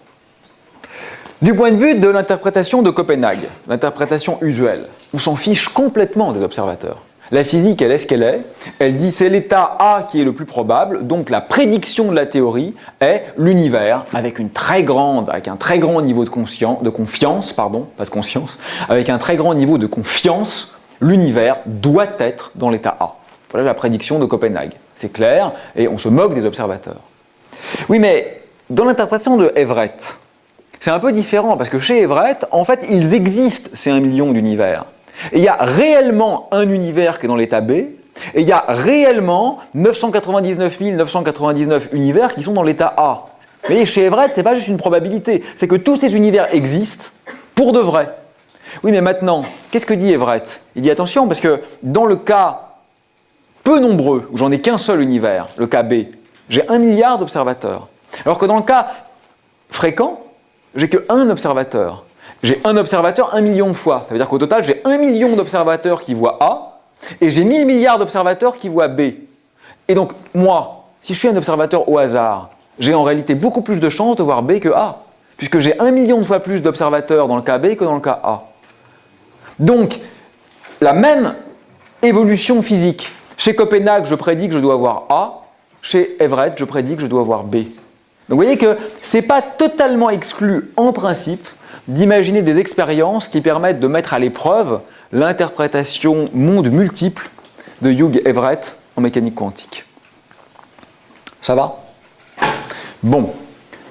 Du point de vue de l'interprétation de Copenhague, l'interprétation usuelle, on s'en fiche complètement des observateurs. La physique, elle est ce qu'elle est. Elle dit c'est l'état A qui est le plus probable, donc la prédiction de la théorie est l'univers avec un très grand niveau de confiance, avec un très grand niveau de confiance, l'univers doit être dans l'état A. Voilà la prédiction de Copenhague. C'est clair, et on se moque des observateurs. Oui, mais dans l'interprétation de Everett, c'est un peu différent, parce que chez Everett, en fait, ils existent, ces 1 million d'univers. Et il y a réellement un univers qui est dans l'état B, et il y a réellement 999 999 univers qui sont dans l'état A. Vous voyez, chez Everett, ce n'est pas juste une probabilité, c'est que tous ces univers existent pour de vrai. Oui, mais maintenant, qu'est-ce que dit Everett? Il dit attention, parce que dans le cas peu nombreux, où j'en ai qu'un seul univers, le cas B, j'ai 1 milliard d'observateurs. Alors que dans le cas fréquent, j'ai qu'un observateur. J'ai un observateur 1 million de fois. Ça veut dire qu'au total, j'ai 1 million d'observateurs qui voient A, et j'ai 1000 milliards d'observateurs qui voient B. Et donc, moi, si je suis un observateur au hasard, j'ai en réalité beaucoup plus de chances de voir B que A, puisque j'ai 1 million de fois plus d'observateurs dans le cas B que dans le cas A. Donc, la même évolution physique. Chez Copenhague, je prédis que je dois voir A. Chez Everett, je prédis que je dois voir B. Donc vous voyez que ce n'est pas totalement exclu, en principe, d'imaginer des expériences qui permettent de mettre à l'épreuve l'interprétation monde multiple de Hughes-Everett en mécanique quantique. Ça va? Bon.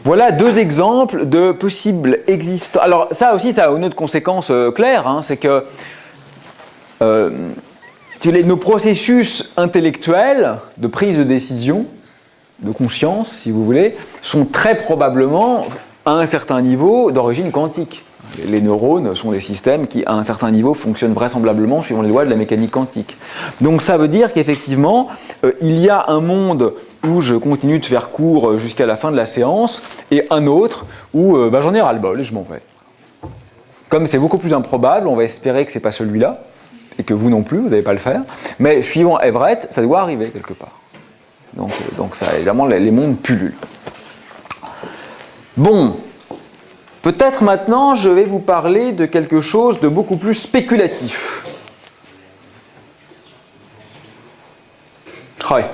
Voilà deux exemples de possibles existants. Alors ça aussi, ça a une autre conséquence claire, hein, c'est que nos processus intellectuels de prise de décision, de conscience, si vous voulez, sont très probablement, à un certain niveau, d'origine quantique. Les neurones sont des systèmes qui, à un certain niveau, fonctionnent vraisemblablement suivant les lois de la mécanique quantique. Donc ça veut dire qu'effectivement, il y a un monde où je continue de faire court jusqu'à la fin de la séance, et un autre où j'en ai ras-le-bol et je m'en vais. Comme c'est beaucoup plus improbable, on va espérer que ce n'est pas celui-là, et que vous non plus, vous n'allez pas le faire, mais suivant Everett, ça doit arriver quelque part. Donc ça, évidemment, les mondes pullulent. Bon, peut-être maintenant, je vais vous parler de quelque chose de beaucoup plus spéculatif.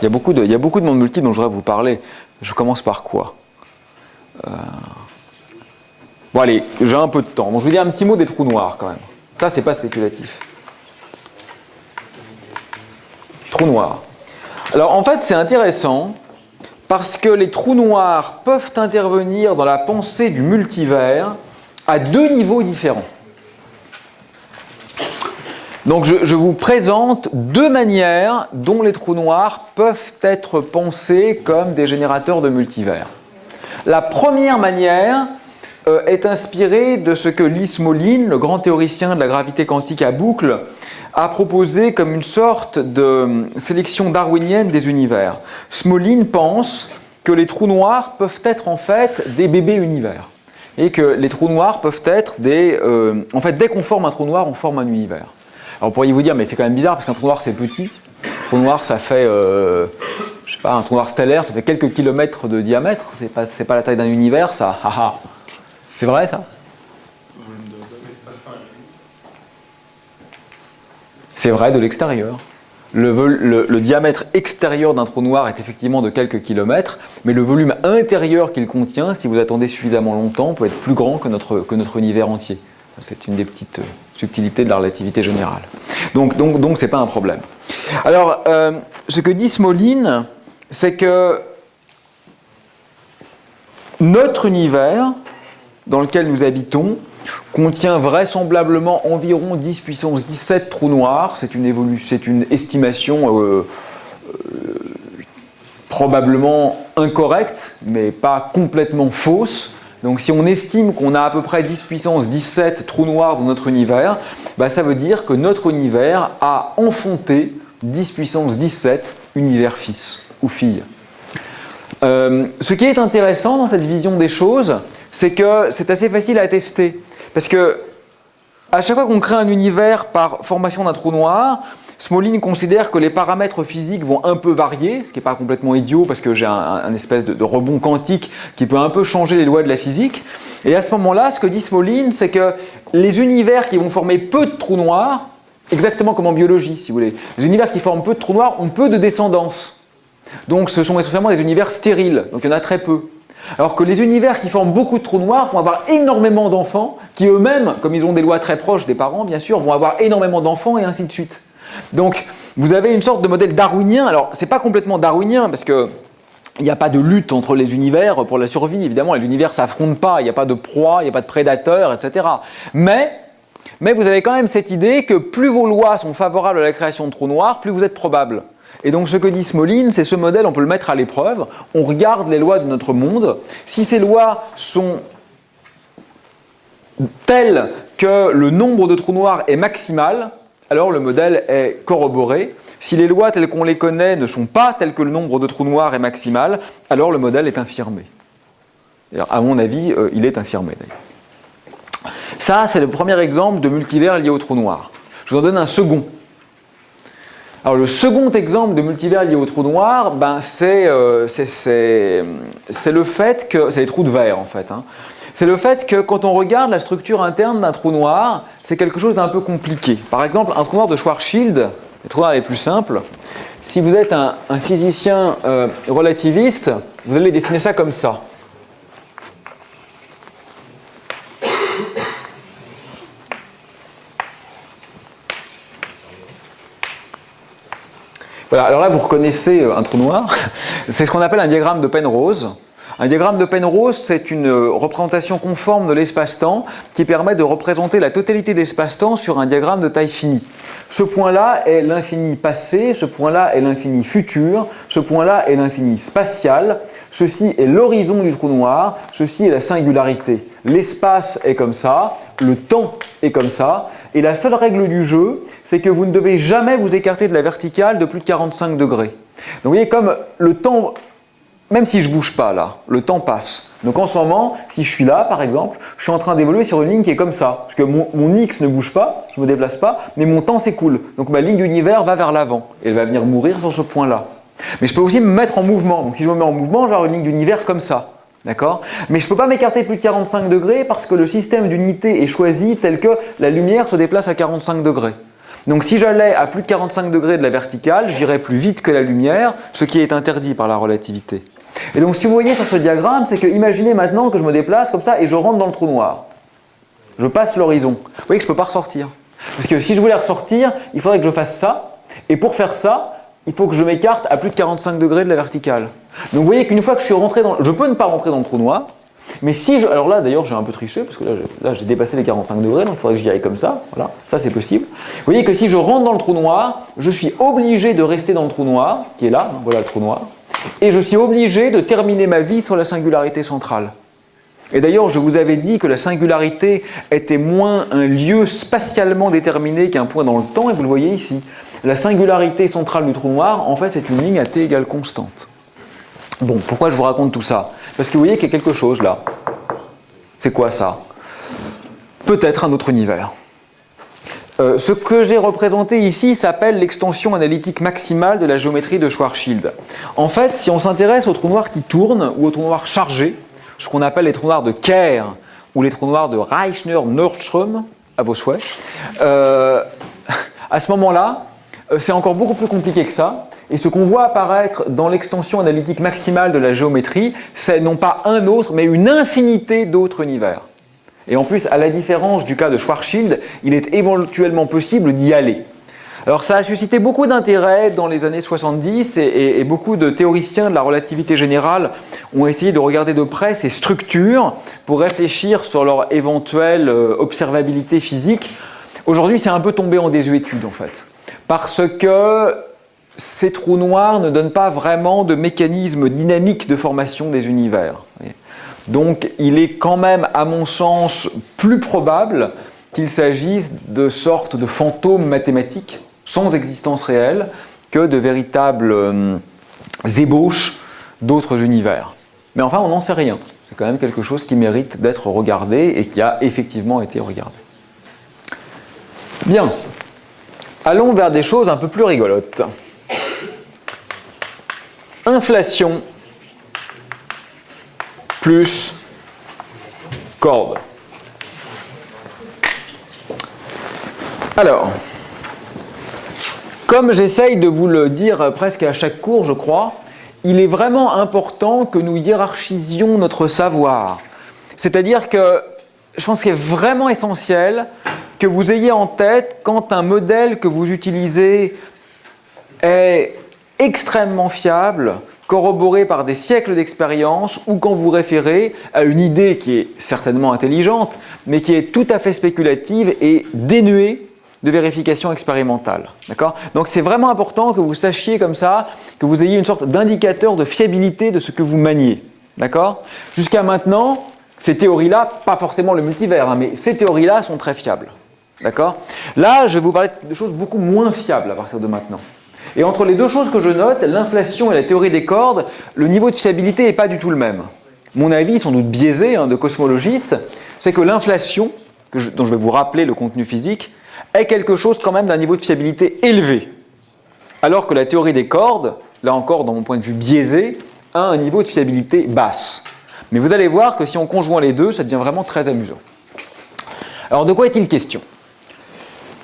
Il y a beaucoup de mondes multiples dont je voudrais vous parler. Je commence par quoi? Bon allez, j'ai un peu de temps. Bon, je vous dis un petit mot des trous noirs quand même. Ça, c'est pas spéculatif. Trous noirs. Alors en fait, c'est intéressant parce que les trous noirs peuvent intervenir dans la pensée du multivers à deux niveaux différents. Donc je vous présente deux manières dont les trous noirs peuvent être pensés comme des générateurs de multivers. La première manière est inspirée de ce que Lee Smolin, le grand théoricien de la gravité quantique à boucle, a proposé comme une sorte de sélection darwinienne des univers. Smolin pense que les trous noirs peuvent être en fait des bébés univers. Et que les trous noirs peuvent être des... en fait, dès qu'on forme un trou noir, on forme un univers. Alors vous pourriez vous dire, mais c'est quand même bizarre parce qu'un trou noir c'est petit. Un trou noir ça fait, je sais pas, un trou noir stellaire ça fait quelques kilomètres de diamètre. C'est pas la taille d'un univers ça. C'est vrai ça? C'est vrai de l'extérieur. Le diamètre extérieur d'un trou noir est effectivement de quelques kilomètres, mais le volume intérieur qu'il contient, si vous attendez suffisamment longtemps, peut être plus grand que notre univers entier. C'est une des petites subtilités de la relativité générale. Donc c'est pas un problème. Alors, ce que dit Smolin, c'est que notre univers, dans lequel nous habitons, contient vraisemblablement environ 10 puissance 17 trous noirs. C'est une estimation probablement incorrecte, mais pas complètement fausse. Donc si on estime qu'on a à peu près 10 puissance 17 trous noirs dans notre univers, bah, ça veut dire que notre univers a enfanté 10 puissance 17 univers fils ou filles. Ce qui est intéressant dans cette vision des choses, c'est que c'est assez facile à tester. Parce que à chaque fois qu'on crée un univers par formation d'un trou noir, Smolin considère que les paramètres physiques vont un peu varier, ce qui n'est pas complètement idiot parce que j'ai un espèce de rebond quantique qui peut un peu changer les lois de la physique. Et à ce moment-là, ce que dit Smolin, c'est que les univers qui vont former peu de trous noirs, exactement comme en biologie si vous voulez, les univers qui forment peu de trous noirs ont peu de descendance. Donc ce sont essentiellement des univers stériles, donc il y en a très peu. Alors que les univers qui forment beaucoup de trous noirs vont avoir énormément d'enfants, qui eux-mêmes, comme ils ont des lois très proches des parents bien sûr, vont avoir énormément d'enfants et ainsi de suite. Donc vous avez une sorte de modèle darwinien. Alors c'est pas complètement darwinien parce que il n'y a pas de lutte entre les univers pour la survie. Évidemment, les univers ne s'affrontent pas, il n'y a pas de proie, il n'y a pas de prédateur, etc. Mais vous avez quand même cette idée que plus vos lois sont favorables à la création de trous noirs, plus vous êtes probable. Et donc ce que dit Smolin, c'est ce modèle, on peut le mettre à l'épreuve. On regarde les lois de notre monde. Si ces lois sont telles que le nombre de trous noirs est maximal, alors le modèle est corroboré. Si les lois telles qu'on les connaît ne sont pas telles que le nombre de trous noirs est maximal, alors le modèle est infirmé. Alors, à mon avis, il est infirmé d'ailleurs. Ça, c'est le premier exemple de multivers lié aux trous noirs. Je vous en donne un second. Alors le second exemple de multivers lié aux trous noirs, ben, c'est le fait que... C'est les trous de verre en fait. Hein. C'est le fait que quand on regarde la structure interne d'un trou noir, c'est quelque chose d'un peu compliqué. Par exemple, un trou noir de Schwarzschild, les trous noirs les plus simples, si vous êtes un physicien relativiste, vous allez dessiner ça comme ça. Voilà, alors là vous reconnaissez un trou noir, c'est ce qu'on appelle un diagramme de Penrose. Un diagramme de Penrose, c'est une représentation conforme de l'espace-temps qui permet de représenter la totalité de l'espace-temps sur un diagramme de taille finie. Ce point-là est l'infini passé, ce point-là est l'infini futur, ce point-là est l'infini spatial, ceci est l'horizon du trou noir, ceci est la singularité. L'espace est comme ça, le temps est comme ça, et la seule règle du jeu, c'est que vous ne devez jamais vous écarter de la verticale de plus de 45 degrés. Donc vous voyez comme le temps... Même si je ne bouge pas là, le temps passe. Donc en ce moment, si je suis là par exemple, je suis en train d'évoluer sur une ligne qui est comme ça. Parce que mon X ne bouge pas, je ne me déplace pas, mais mon temps s'écoule. Donc ma ligne d'univers va vers l'avant. Et elle va venir mourir sur ce point-là. Mais je peux aussi me mettre en mouvement. Donc si je me mets en mouvement, je vais avoir une ligne d'univers comme ça. D'accord ? Mais je ne peux pas m'écarter plus de 45 degrés parce que le système d'unité est choisi tel que la lumière se déplace à 45 degrés. Donc si j'allais à plus de 45 degrés de la verticale, j'irais plus vite que la lumière, ce qui est interdit par la relativité. Et donc ce que vous voyez sur ce diagramme, c'est que imaginez maintenant que je me déplace comme ça et je rentre dans le trou noir. Je passe l'horizon. Vous voyez que je ne peux pas ressortir. Parce que si je voulais ressortir, il faudrait que je fasse ça. Et pour faire ça, il faut que je m'écarte à plus de 45 degrés de la verticale. Donc vous voyez qu'une fois que je suis rentré dans... Je peux ne pas rentrer dans le trou noir. Mais si je... Alors là d'ailleurs j'ai un peu triché parce que là j'ai dépassé les 45 degrés, donc il faudrait que j'y aille comme ça. Voilà, ça c'est possible. Vous voyez que si je rentre dans le trou noir, je suis obligé de rester dans le trou noir, qui est là, donc voilà le trou noir. Et je suis obligé de terminer ma vie sur la singularité centrale. Et d'ailleurs, je vous avais dit que la singularité était moins un lieu spatialement déterminé qu'un point dans le temps, et vous le voyez ici. La singularité centrale du trou noir, en fait, c'est une ligne à t égale constante. Bon, pourquoi je vous raconte tout ça? Parce que vous voyez qu'il y a quelque chose là. C'est quoi ça? Peut-être un autre univers. Ce que j'ai représenté ici s'appelle l'extension analytique maximale de la géométrie de Schwarzschild. En fait, si on s'intéresse aux trous noirs qui tournent ou aux trous noirs chargés, ce qu'on appelle les trous noirs de Kerr ou les trous noirs de Reichner-Nordström, à vos souhaits, à ce moment-là, c'est encore beaucoup plus compliqué que ça. Et ce qu'on voit apparaître dans l'extension analytique maximale de la géométrie, c'est non pas un autre, mais une infinité d'autres univers. Et en plus, à la différence du cas de Schwarzschild, il est éventuellement possible d'y aller. Alors ça a suscité beaucoup d'intérêt dans les années 70 et beaucoup de théoriciens de la relativité générale ont essayé de regarder de près ces structures pour réfléchir sur leur éventuelle observabilité physique. Aujourd'hui, c'est un peu tombé en désuétude en fait. Parce que ces trous noirs ne donnent pas vraiment de mécanisme dynamique de formation des univers. Donc il est quand même, à mon sens, plus probable qu'il s'agisse de sortes de fantômes mathématiques sans existence réelle que de véritables ébauches d'autres univers. Mais enfin, on n'en sait rien. C'est quand même quelque chose qui mérite d'être regardé et qui a effectivement été regardé. Bien. Allons vers des choses un peu plus rigolotes. Inflation plus corde. Alors, comme j'essaye de vous le dire presque à chaque cours, je crois, il est vraiment important que nous hiérarchisions notre savoir. C'est-à-dire que je pense qu'il est vraiment essentiel que vous ayez en tête quand un modèle que vous utilisez est extrêmement fiable, corroboré par des siècles d'expérience, ou quand vous référez à une idée qui est certainement intelligente, mais qui est tout à fait spéculative et dénuée de vérification expérimentale. D'accord ? Donc c'est vraiment important que vous sachiez comme ça, que vous ayez une sorte d'indicateur de fiabilité de ce que vous maniez. D'accord ? Jusqu'à maintenant, ces théories-là, pas forcément le multivers, mais ces théories-là sont très fiables. D'accord ? Là, je vais vous parler de choses beaucoup moins fiables à partir de maintenant. Et entre les deux choses que je note, l'inflation et la théorie des cordes, le niveau de fiabilité n'est pas du tout le même. Mon avis, sans doute biaisé, de cosmologiste, c'est que l'inflation, dont je vais vous rappeler le contenu physique, est quelque chose quand même d'un niveau de fiabilité élevé. Alors que la théorie des cordes, là encore dans mon point de vue biaisé, a un niveau de fiabilité basse. Mais vous allez voir que si on conjoint les deux, ça devient vraiment très amusant. Alors de quoi est-il question ?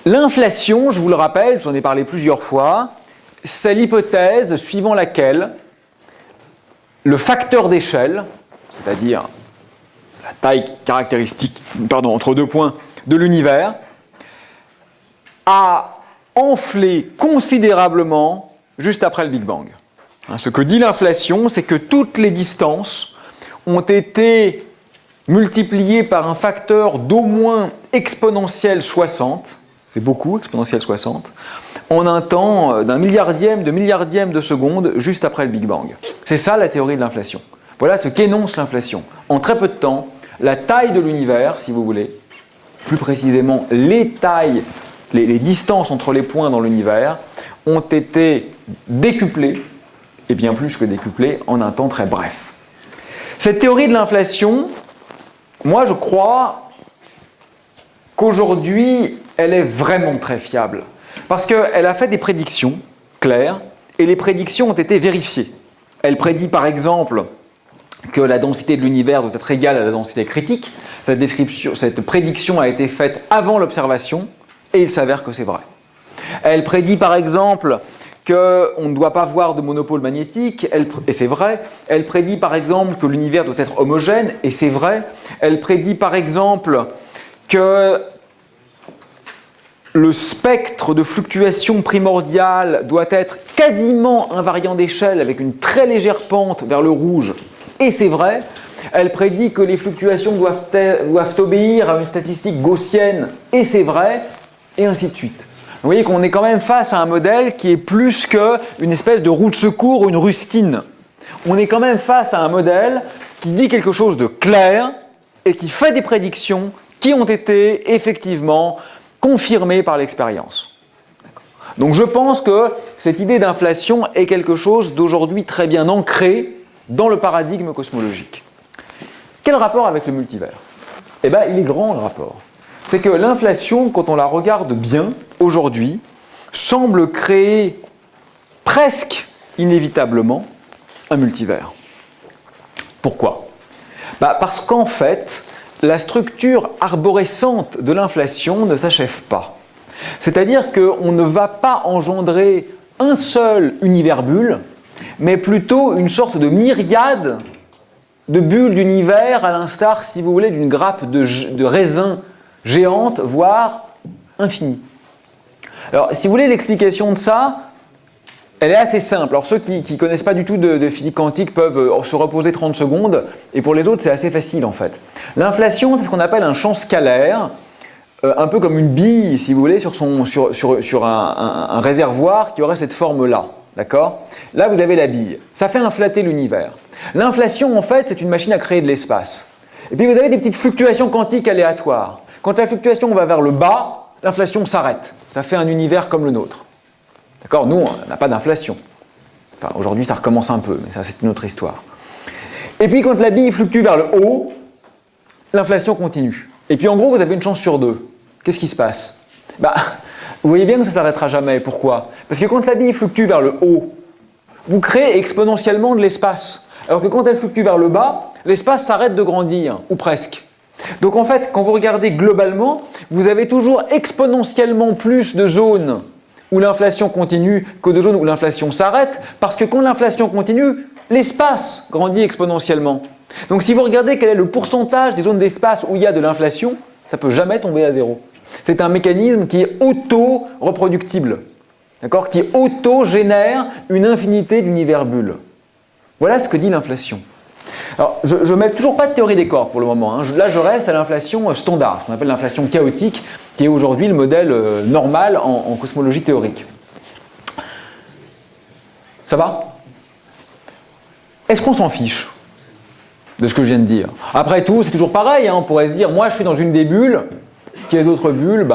L'inflation, je vous le rappelle, j'en ai parlé plusieurs fois, c'est l'hypothèse suivant laquelle le facteur d'échelle, c'est-à-dire la taille caractéristique, entre deux points de l'univers, a enflé considérablement juste après le Big Bang. Ce que dit l'inflation, c'est que toutes les distances ont été multipliées par un facteur d'au moins exponentielle 60, c'est beaucoup, exponentielle 60, en un temps d'un milliardième de seconde juste après le Big Bang. C'est ça la théorie de l'inflation. Voilà ce qu'énonce l'inflation. En très peu de temps, la taille de l'univers, si vous voulez, plus précisément les tailles, les distances entre les points dans l'univers, ont été décuplées, et bien plus que décuplées, en un temps très bref. Cette théorie de l'inflation, moi je crois qu'aujourd'hui, elle est vraiment très fiable. Parce qu'elle a fait des prédictions claires, et les prédictions ont été vérifiées. Elle prédit par exemple que la densité de l'univers doit être égale à la densité critique. Cette prédiction a été faite avant l'observation, et il s'avère que c'est vrai. Elle prédit par exemple qu'on ne doit pas voir de monopôle magnétique, et c'est vrai. Elle prédit par exemple que l'univers doit être homogène, et c'est vrai. Elle prédit par exemple que le spectre de fluctuation primordiale doit être quasiment invariant d'échelle avec une très légère pente vers le rouge, et c'est vrai. Elle prédit que les fluctuations doivent obéir à une statistique gaussienne, et c'est vrai, et ainsi de suite. Vous voyez qu'on est quand même face à un modèle qui est plus qu'une espèce de roue de secours ou une rustine. On est quand même face à un modèle qui dit quelque chose de clair et qui fait des prédictions qui ont été effectivement confirmées par l'expérience. Donc je pense que cette idée d'inflation est quelque chose d'aujourd'hui très bien ancré dans le paradigme cosmologique. Quel rapport avec le multivers ? Eh bien, il est grand le rapport. C'est que l'inflation, quand on la regarde bien, aujourd'hui, semble créer presque inévitablement un multivers. Pourquoi ? Parce qu'en fait, la structure arborescente de l'inflation ne s'achève pas. C'est-à-dire qu'on ne va pas engendrer un seul univers bulle, mais plutôt une sorte de myriade de bulles d'univers, à l'instar, si vous voulez, d'une grappe de raisin géante, voire infinie. Alors, si vous voulez l'explication de ça, elle est assez simple. Alors, ceux qui ne connaissent pas du tout de physique quantique peuvent se reposer 30 secondes, et pour les autres, c'est assez facile en fait. L'inflation, c'est ce qu'on appelle un champ scalaire, un peu comme une bille, si vous voulez, sur un réservoir qui aurait cette forme-là. d'accord? Là, vous avez la bille. Ça fait inflater l'univers. L'inflation, en fait, c'est une machine à créer de l'espace. Et puis, vous avez des petites fluctuations quantiques aléatoires. Quand la fluctuation va vers le bas, l'inflation s'arrête. Ça fait un univers comme le nôtre. D'accord? Nous, on n'a pas d'inflation. Enfin, aujourd'hui, ça recommence un peu, mais ça, c'est une autre histoire. Et puis, quand la bille fluctue vers le haut, l'inflation continue. Et puis, en gros, vous avez une chance sur deux. Qu'est-ce qui se passe? Vous voyez bien que ça ne s'arrêtera jamais. Pourquoi? Parce que quand la bille fluctue vers le haut, vous créez exponentiellement de l'espace. Alors que quand elle fluctue vers le bas, l'espace s'arrête de grandir, ou presque. Donc en fait, quand vous regardez globalement, vous avez toujours exponentiellement plus de zones où l'inflation continue que de zones où l'inflation s'arrête, parce que quand l'inflation continue, l'espace grandit exponentiellement. Donc si vous regardez quel est le pourcentage des zones d'espace où il y a de l'inflation, ça ne peut jamais tomber à zéro. C'est un mécanisme qui est auto-reproductible, d'accord, qui auto-génère une infinité d'univers bulles. Voilà ce que dit l'inflation. Alors, je ne mets toujours pas de théorie des cordes pour le moment. Hein. Là, je reste à l'inflation standard, ce qu'on appelle l'inflation chaotique, qui est aujourd'hui le modèle normal en cosmologie théorique. Ça va? Est-ce qu'on s'en fiche de ce que je viens de dire? Après tout, c'est toujours pareil. Hein. On pourrait se dire, moi, je suis dans une des bulles, qu'il y a d'autres bulles,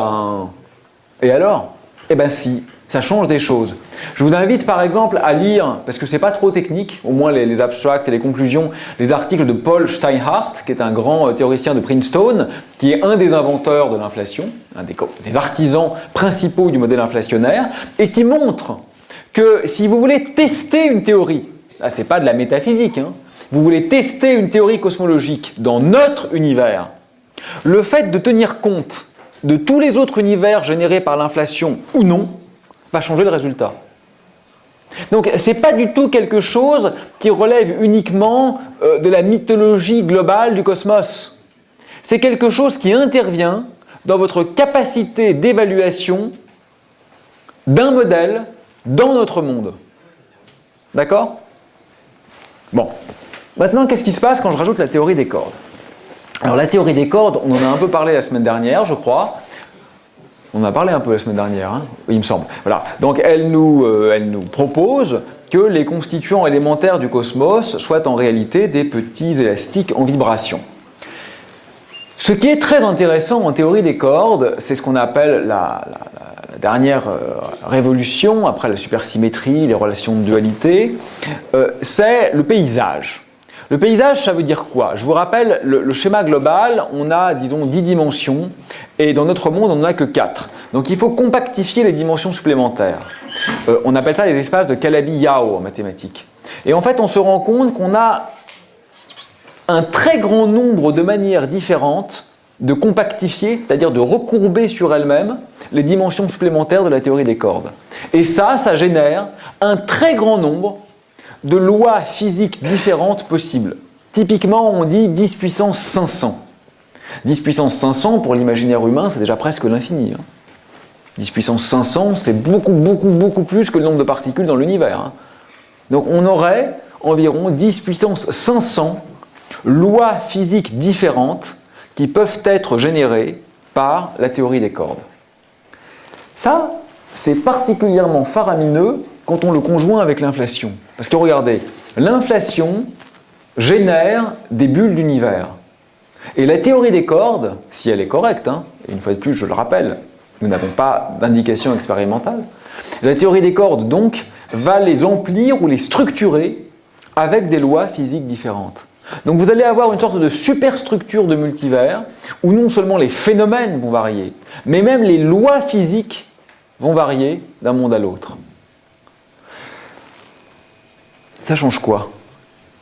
et alors? Eh bien si, ça change des choses. Je vous invite par exemple à lire, parce que c'est pas trop technique, au moins les abstracts et les conclusions, les articles de Paul Steinhardt, qui est un grand théoricien de Princeton, qui est un des inventeurs de l'inflation, un des artisans principaux du modèle inflationnaire, et qui montre que si vous voulez tester une théorie, là c'est pas de la métaphysique, hein, vous voulez tester une théorie cosmologique dans notre univers, le fait de tenir compte de tous les autres univers générés par l'inflation ou non va changer le résultat. Donc ce n'est pas du tout quelque chose qui relève uniquement de la mythologie globale du cosmos. C'est quelque chose qui intervient dans votre capacité d'évaluation d'un modèle dans notre monde. D'accord? Bon. Maintenant, qu'est-ce qui se passe quand je rajoute la théorie des cordes? Alors la théorie des cordes, on en a un peu parlé la semaine dernière, je crois. On en a parlé un peu la semaine dernière, hein, oui, il me semble. Voilà. Donc elle nous propose que les constituants élémentaires du cosmos soient en réalité des petits élastiques en vibration. Ce qui est très intéressant en théorie des cordes, c'est ce qu'on appelle la dernière révolution, après la supersymétrie, les relations de dualité, c'est le paysage. Le paysage, ça veut dire quoi? Je vous rappelle, le schéma global, on a, disons, 10 dimensions, et dans notre monde, on n'en a que 4. Donc il faut compactifier les dimensions supplémentaires. On appelle ça les espaces de Calabi-Yau en mathématiques. Et en fait, on se rend compte qu'on a un très grand nombre de manières différentes de compactifier, c'est-à-dire de recourber sur elles-mêmes les dimensions supplémentaires de la théorie des cordes. Et ça génère un très grand nombre de lois physiques différentes possibles. Typiquement, on dit 10 puissance 500. 10 puissance 500, pour l'imaginaire humain, c'est déjà presque l'infini. 10 puissance 500, c'est beaucoup plus que le nombre de particules dans l'univers. Donc on aurait environ 10 puissance 500 lois physiques différentes qui peuvent être générées par la théorie des cordes. Ça, c'est particulièrement faramineux quand on le conjoint avec l'inflation. Parce que regardez, l'inflation génère des bulles d'univers. Et la théorie des cordes, si elle est correcte, et une fois de plus je le rappelle, nous n'avons pas d'indication expérimentale, la théorie des cordes donc va les emplir ou les structurer avec des lois physiques différentes. Donc vous allez avoir une sorte de superstructure de multivers où non seulement les phénomènes vont varier, mais même les lois physiques vont varier d'un monde à l'autre. Ça change quoi?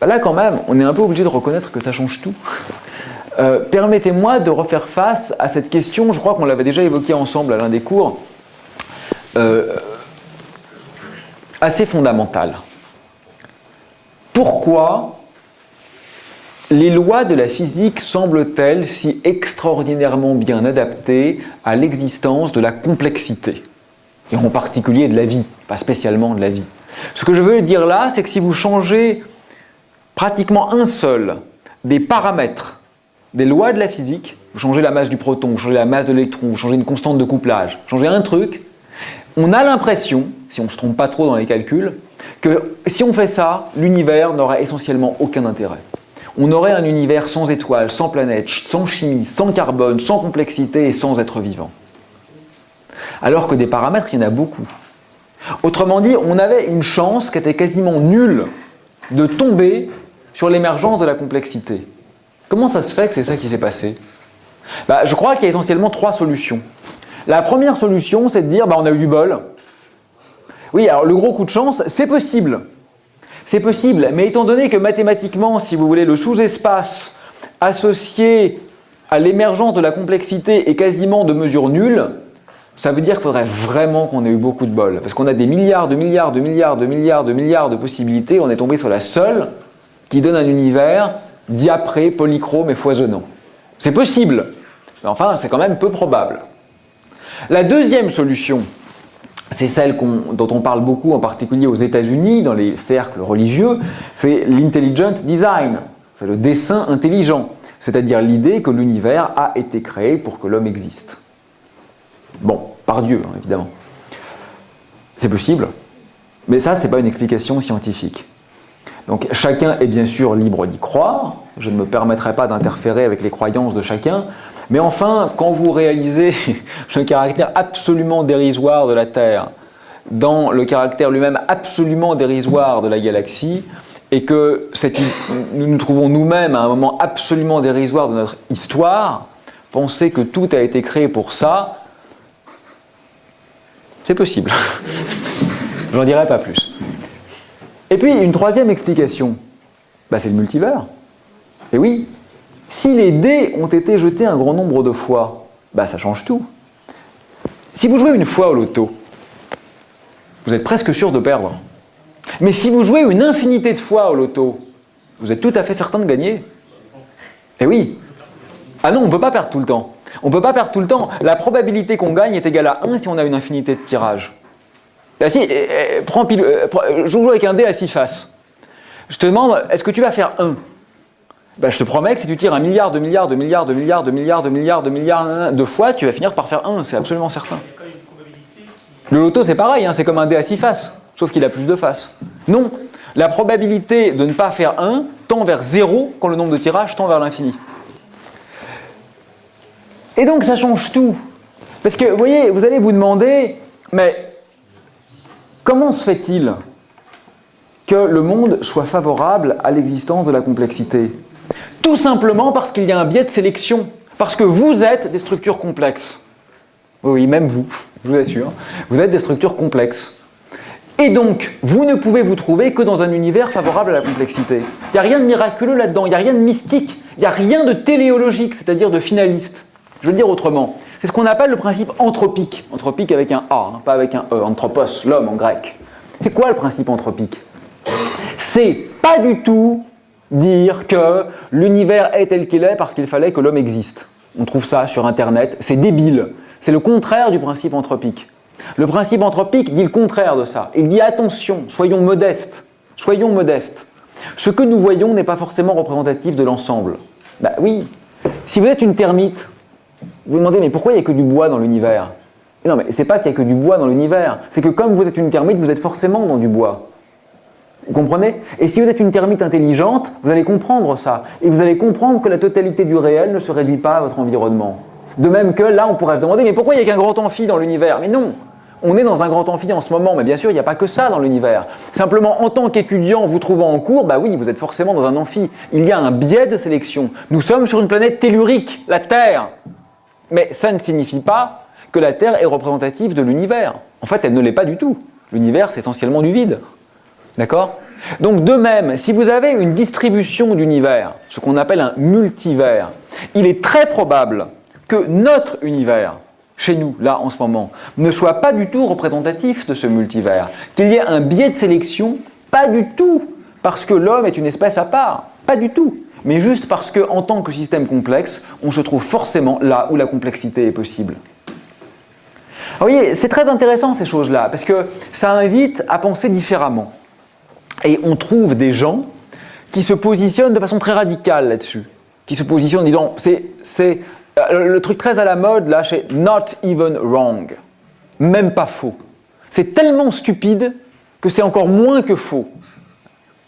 Là quand même, on est un peu obligé de reconnaître que ça change tout. Permettez-moi de refaire face à cette question, je crois qu'on l'avait déjà évoquée ensemble à l'un des cours, assez fondamentale. Pourquoi les lois de la physique semblent-elles si extraordinairement bien adaptées à l'existence de la complexité, et en particulier de la vie, pas spécialement de la vie? Ce que je veux dire là, c'est que si vous changez pratiquement un seul des paramètres des lois de la physique, vous changez la masse du proton, vous changez la masse de l'électron, vous changez une constante de couplage, vous changez un truc, on a l'impression, si on ne se trompe pas trop dans les calculs, que si on fait ça, l'univers n'aurait essentiellement aucun intérêt. On aurait un univers sans étoiles, sans planètes, sans chimie, sans carbone, sans complexité et sans être vivant. Alors que des paramètres, il y en a beaucoup. Autrement dit, on avait une chance qui était quasiment nulle de tomber sur l'émergence de la complexité. Comment ça se fait que c'est ça qui s'est passé ? Je crois qu'il y a essentiellement 3 solutions. La première solution, c'est de dire on a eu du bol. Oui, alors le gros coup de chance, c'est possible. C'est possible, mais étant donné que mathématiquement, si vous voulez, le sous-espace associé à l'émergence de la complexité est quasiment de mesure nulle, ça veut dire qu'il faudrait vraiment qu'on ait eu beaucoup de bol. Parce qu'on a des milliards de possibilités, on est tombé sur la seule qui donne un univers diapré, polychrome et foisonnant. C'est possible, mais enfin, c'est quand même peu probable. La deuxième solution, c'est celle dont on parle beaucoup, en particulier aux États-Unis, dans les cercles religieux, c'est l'intelligent design, c'est le dessin intelligent, c'est-à-dire l'idée que l'univers a été créé pour que l'homme existe. Bon, par Dieu, évidemment. C'est possible, mais ça, ce n'est pas une explication scientifique. Donc chacun est bien sûr libre d'y croire, je ne me permettrai pas d'interférer avec les croyances de chacun, mais enfin, quand vous réalisez le caractère absolument dérisoire de la Terre, dans le caractère lui-même absolument dérisoire de la galaxie, et que nous nous trouvons nous-mêmes à un moment absolument dérisoire de notre histoire, penser que tout a été créé pour ça, c'est possible. J'en dirai pas plus. Et puis, une troisième explication, c'est le multivers. Et oui, si les dés ont été jetés un grand nombre de fois, ça change tout. Si vous jouez une fois au loto, vous êtes presque sûr de perdre. Mais si vous jouez une infinité de fois au loto, vous êtes tout à fait certain de gagner. Et oui. Ah non, on ne peut pas perdre tout le temps. On ne peut pas perdre tout le temps. La probabilité qu'on gagne est égale à 1 si on a une infinité de tirages. Je joue avec un dé à 6 faces. Je te demande, est-ce que tu vas faire 1 ? Je te promets que si tu tires un milliard de fois, tu vas finir par faire 1, c'est absolument certain. Le loto, c'est pareil, c'est comme un dé à 6 faces, sauf qu'il a plus de faces. Non, la probabilité de ne pas faire 1 tend vers 0 quand le nombre de tirages tend vers l'infini. Et donc ça change tout. Parce que, vous voyez, vous allez vous demander, mais comment se fait-il que le monde soit favorable à l'existence de la complexité ? Tout simplement parce qu'il y a un biais de sélection. Parce que vous êtes des structures complexes. Oui, même vous, je vous assure. Vous êtes des structures complexes. Et donc, vous ne pouvez vous trouver que dans un univers favorable à la complexité. Il n'y a rien de miraculeux là-dedans, il n'y a rien de mystique, il n'y a rien de téléologique, c'est-à-dire de finaliste. Je veux le dire autrement. C'est ce qu'on appelle le principe anthropique. Anthropique avec un A, pas avec un E. Anthropos, l'homme en grec. C'est quoi le principe anthropique ? C'est pas du tout dire que l'univers est tel qu'il est parce qu'il fallait que l'homme existe. On trouve ça sur Internet, c'est débile. C'est le contraire du principe anthropique. Le principe anthropique dit le contraire de ça. Il dit attention, soyons modestes. Soyons modestes. Ce que nous voyons n'est pas forcément représentatif de l'ensemble. Oui, si vous êtes une termite, vous vous demandez mais pourquoi il n'y a que du bois dans l'univers ? Non mais c'est pas qu'il n'y a que du bois dans l'univers, c'est que comme vous êtes une termite, vous êtes forcément dans du bois. Vous comprenez ? Et si vous êtes une termite intelligente, vous allez comprendre ça. Et vous allez comprendre que la totalité du réel ne se réduit pas à votre environnement. De même que là, on pourrait se demander, mais pourquoi il n'y a qu'un grand amphi dans l'univers ? Mais non, on est dans un grand amphi en ce moment, mais bien sûr, il n'y a pas que ça dans l'univers. Simplement, en tant qu'étudiant, vous trouvant en cours, oui, vous êtes forcément dans un amphi. Il y a un biais de sélection. Nous sommes sur une planète tellurique, la Terre. Mais ça ne signifie pas que la Terre est représentative de l'univers. En fait, elle ne l'est pas du tout. L'univers, c'est essentiellement du vide. D'accord ? Donc de même, si vous avez une distribution d'univers, ce qu'on appelle un multivers, il est très probable que notre univers, chez nous, là, en ce moment, ne soit pas du tout représentatif de ce multivers, qu'il y ait un biais de sélection, pas du tout, parce que l'homme est une espèce à part, pas du tout, mais juste parce qu'en tant que système complexe, on se trouve forcément là où la complexité est possible. Alors, vous voyez, c'est très intéressant ces choses-là, parce que ça invite à penser différemment. Et on trouve des gens qui se positionnent de façon très radicale là-dessus, qui se positionnent en disant, c'est le truc très à la mode là, c'est not even wrong, même pas faux. C'est tellement stupide que c'est encore moins que faux.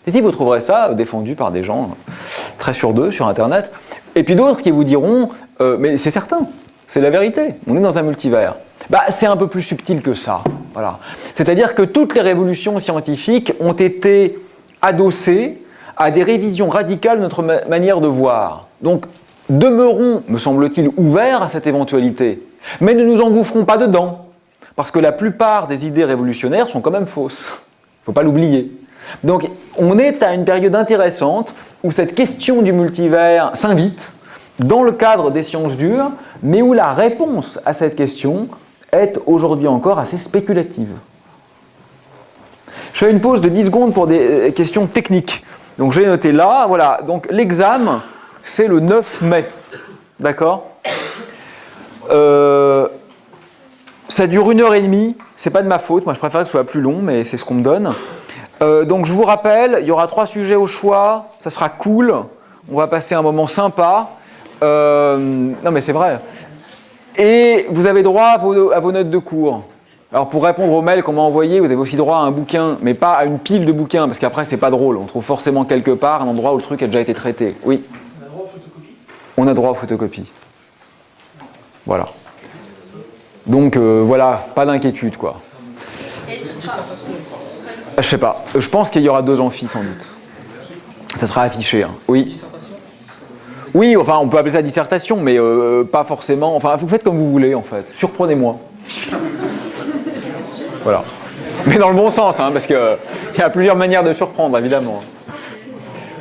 Et si vous trouverez ça défendu par des gens très sûrs d'eux sur Internet, et puis d'autres qui vous diront mais c'est certain, c'est la vérité, on est dans un multivers. C'est un peu plus subtil que ça. Voilà. C'est-à-dire que toutes les révolutions scientifiques ont été adossées à des révisions radicales de notre manière de voir. Donc, demeurons, me semble-t-il, ouverts à cette éventualité, mais ne nous engouffrons pas dedans, parce que la plupart des idées révolutionnaires sont quand même fausses. Il ne faut pas l'oublier. Donc, on est à une période intéressante où cette question du multivers s'invite dans le cadre des sciences dures, mais où la réponse à cette question est aujourd'hui encore assez spéculative. Je fais une pause de 10 secondes pour des questions techniques. Donc j'ai noté là, voilà, donc l'examen, c'est le 9 mai, d'accord ? Ça dure 1h30, c'est pas de ma faute, moi je préfère que ce soit plus long, mais c'est ce qu'on me donne. Donc je vous rappelle, il y aura 3 sujets au choix, ça sera cool, on va passer un moment sympa. Non mais c'est vrai. Et vous avez droit à vos notes de cours. Alors pour répondre aux mails qu'on m'a envoyés, vous avez aussi droit à un bouquin, mais pas à une pile de bouquins, parce qu'après c'est pas drôle. On trouve forcément quelque part un endroit où le truc a déjà été traité. Oui. On a droit aux photocopies ? On a droit aux photocopies. Voilà. Donc voilà, pas d'inquiétude quoi. Et ce sera... Je sais pas. Je pense qu'il y aura 2 amphis sans doute. Ça sera affiché. Hein. Oui. Oui, enfin on peut appeler ça dissertation, mais pas forcément. Enfin, vous faites comme vous voulez en fait. Surprenez-moi. Voilà. Mais dans le bon sens, hein, parce qu'il y a plusieurs manières de surprendre, évidemment.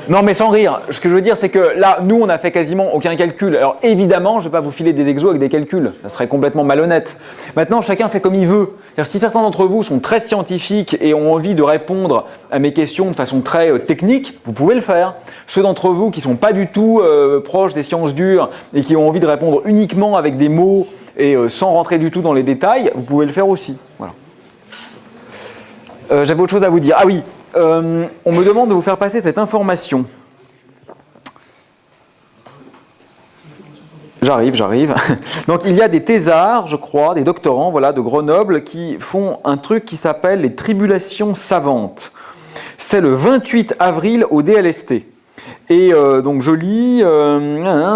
Non, mais sans rire. Ce que je veux dire, c'est que là, nous, on n'a fait quasiment aucun calcul. Alors, évidemment, je ne vais pas vous filer des exos avec des calculs. Ça serait complètement malhonnête. Maintenant, chacun fait comme il veut. C'est-à-dire, si certains d'entre vous sont très scientifiques et ont envie de répondre à mes questions de façon très technique, vous pouvez le faire. Ceux d'entre vous qui ne sont pas du tout proches des sciences dures et qui ont envie de répondre uniquement avec des mots et sans rentrer du tout dans les détails, vous pouvez le faire aussi. Voilà. J'avais autre chose à vous dire. Ah oui, on me demande de vous faire passer cette information. J'arrive. Donc il y a des thésards, je crois, des doctorants, voilà, de Grenoble, qui font un truc qui s'appelle les tribulations savantes. C'est le 28 avril au DLST. Et donc je lis,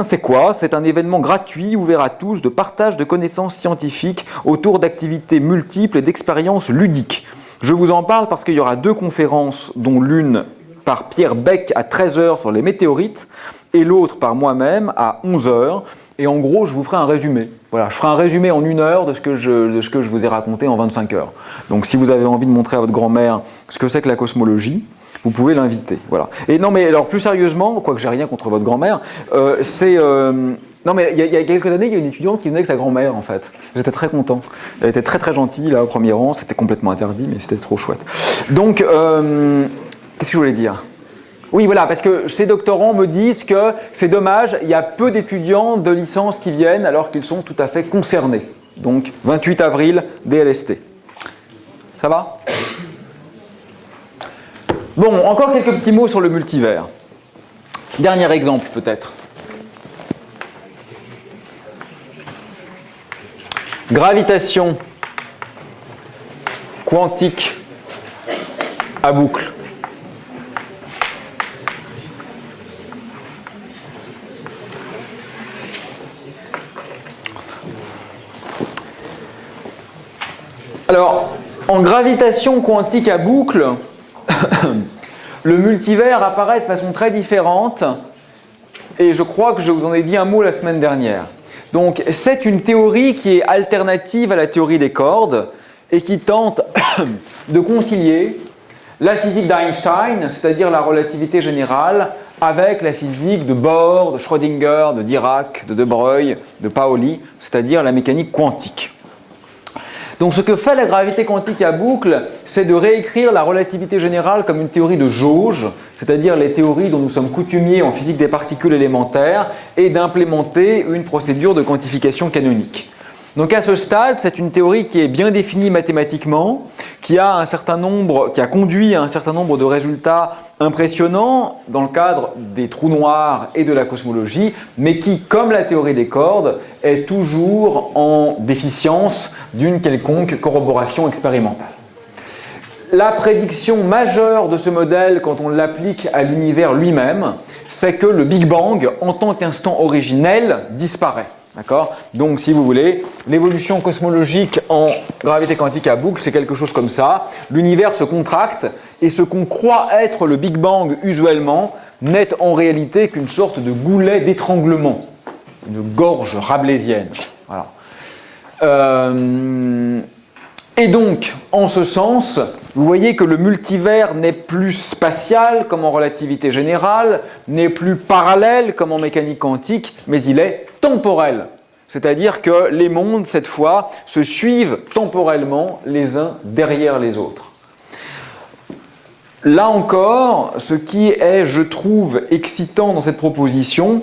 c'est quoi ? C'est un événement gratuit, ouvert à tous, de partage de connaissances scientifiques autour d'activités multiples et d'expériences ludiques. Je vous en parle parce qu'il y aura 2 conférences, dont l'une par Pierre Beck à 13h sur les météorites et l'autre par moi-même à 11h. Et en gros, je vous ferai un résumé. Voilà, je ferai un résumé en 1 heure de ce que je vous ai raconté en 25 heures. Donc si vous avez envie de montrer à votre grand-mère ce que c'est que la cosmologie, vous pouvez l'inviter. Voilà. Et non, mais alors plus sérieusement, quoique j'ai rien contre votre grand-mère, non, mais il y a quelques années, il y a une étudiante qui venait avec sa grand-mère, en fait. J'étais très content. Elle était très très gentille, là, au premier rang. C'était complètement interdit, mais c'était trop chouette. Donc, qu'est-ce que je voulais dire ? Oui, voilà, parce que ces doctorants me disent que c'est dommage, il y a peu d'étudiants de licence qui viennent, alors qu'ils sont tout à fait concernés. Donc, 28 avril, DLST. Ça va ? Bon, encore quelques petits mots sur le multivers. Dernier exemple, peut-être. Gravitation quantique à boucle. Alors, en gravitation quantique à boucle, le multivers apparaît de façon très différente et je crois que je vous en ai dit un mot la semaine dernière. Donc, c'est une théorie qui est alternative à la théorie des cordes et qui tente de concilier la physique d'Einstein, c'est-à-dire la relativité générale, avec la physique de Bohr, de Schrödinger, de Dirac, de De Broglie, de Pauli, c'est-à-dire la mécanique quantique. Donc ce que fait la gravité quantique à boucle, c'est de réécrire la relativité générale comme une théorie de jauge, c'est-à-dire les théories dont nous sommes coutumiers en physique des particules élémentaires, et d'implémenter une procédure de quantification canonique. Donc à ce stade, c'est une théorie qui est bien définie mathématiquement, qui a conduit à un certain nombre de résultats impressionnants dans le cadre des trous noirs et de la cosmologie, mais qui, comme la théorie des cordes, est toujours en déficience d'une quelconque corroboration expérimentale. la prédiction majeure de ce modèle, quand on l'applique à l'univers lui-même, c'est que le Big Bang, en tant qu'instant originel, disparaît. D'accord ? Donc, si vous voulez, l'évolution cosmologique en gravité quantique à boucle, c'est quelque chose comme ça. L'univers se contracte et ce qu'on croit être le Big Bang usuellement n'est en réalité qu'une sorte de goulet d'étranglement, une gorge rabelaisienne. Voilà. Et donc, en ce sens, vous voyez que le multivers n'est plus spatial comme en relativité générale, n'est plus parallèle comme en mécanique quantique, mais il est temporel. C'est-à-dire que les mondes, cette fois, se suivent temporellement les uns derrière les autres. Là encore, ce qui est, je trouve, excitant dans cette proposition,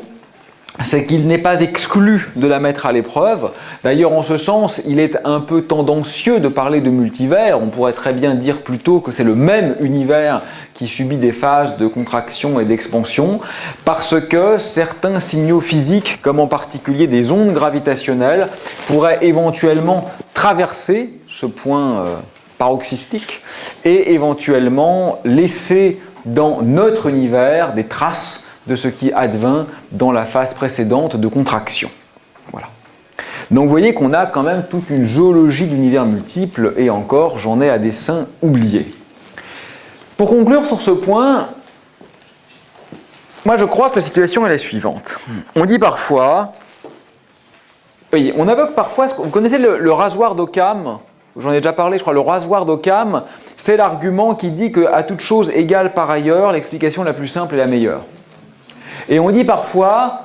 c'est qu'il n'est pas exclu de la mettre à l'épreuve. D'ailleurs, en ce sens, il est un peu tendancieux de parler de multivers. On pourrait très bien dire plutôt que c'est le même univers qui subit des phases de contraction et d'expansion, parce que certains signaux physiques, comme en particulier des ondes gravitationnelles, pourraient éventuellement traverser ce point paroxystique et éventuellement laisser dans notre univers des traces de ce qui advint dans la phase précédente de contraction. Voilà. Donc vous voyez qu'on a quand même toute une géologie d'univers multiples, et encore, j'en ai à dessein oublié. Pour conclure sur ce point, moi je crois que la situation est la suivante. On dit parfois, oui, on invoque parfois, vous connaissez le rasoir d'Occam, j'en ai déjà parlé, je crois, le rasoir d'Occam, c'est l'argument qui dit qu'à toute chose égale par ailleurs, l'explication la plus simple est la meilleure. Et on dit parfois,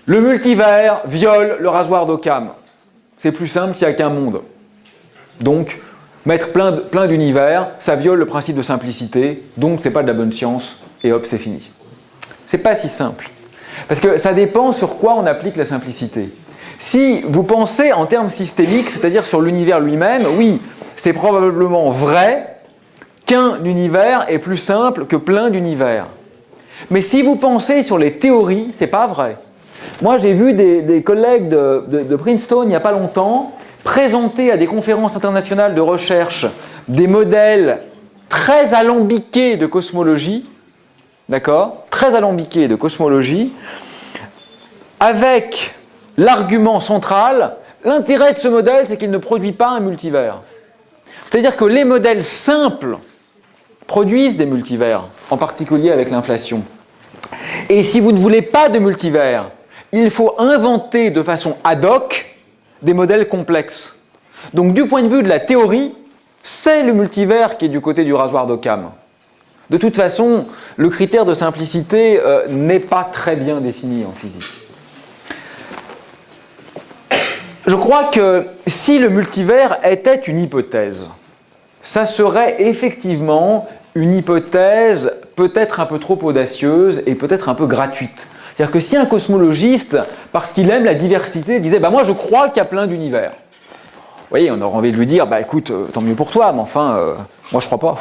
le multivers viole le rasoir d'Occam. C'est plus simple s'il n'y a qu'un monde. Donc, mettre plein d'univers, ça viole le principe de simplicité, donc c'est pas de la bonne science, et hop, c'est fini. C'est pas si simple. Parce que ça dépend sur quoi on applique la simplicité. Si vous pensez en termes systémiques, c'est-à-dire sur l'univers lui-même, oui, c'est probablement vrai qu'un univers est plus simple que plein d'univers. Mais si vous pensez sur les théories, c'est pas vrai. Moi, j'ai vu des collègues de Princeton il n'y a pas longtemps présenter à des conférences internationales de recherche des modèles très alambiqués de cosmologie, d'accord ? Très alambiqués de cosmologie, avec l'argument central, l'intérêt de ce modèle, c'est qu'il ne produit pas un multivers. C'est-à-dire que les modèles simples produisent des multivers, en particulier avec l'inflation. Et si vous ne voulez pas de multivers, il faut inventer de façon ad hoc des modèles complexes. Donc du point de vue de la théorie, c'est le multivers qui est du côté du rasoir d'Occam. De toute façon, le critère de simplicité n'est pas très bien défini en physique. Je crois que si le multivers était une hypothèse, ça serait effectivement une hypothèse peut-être un peu trop audacieuse et peut-être un peu gratuite. C'est-à-dire que si un cosmologiste, parce qu'il aime la diversité, disait « moi je crois qu'il y a plein d'univers », vous voyez, on aurait envie de lui dire « écoute, tant mieux pour toi, mais enfin, moi je crois pas ».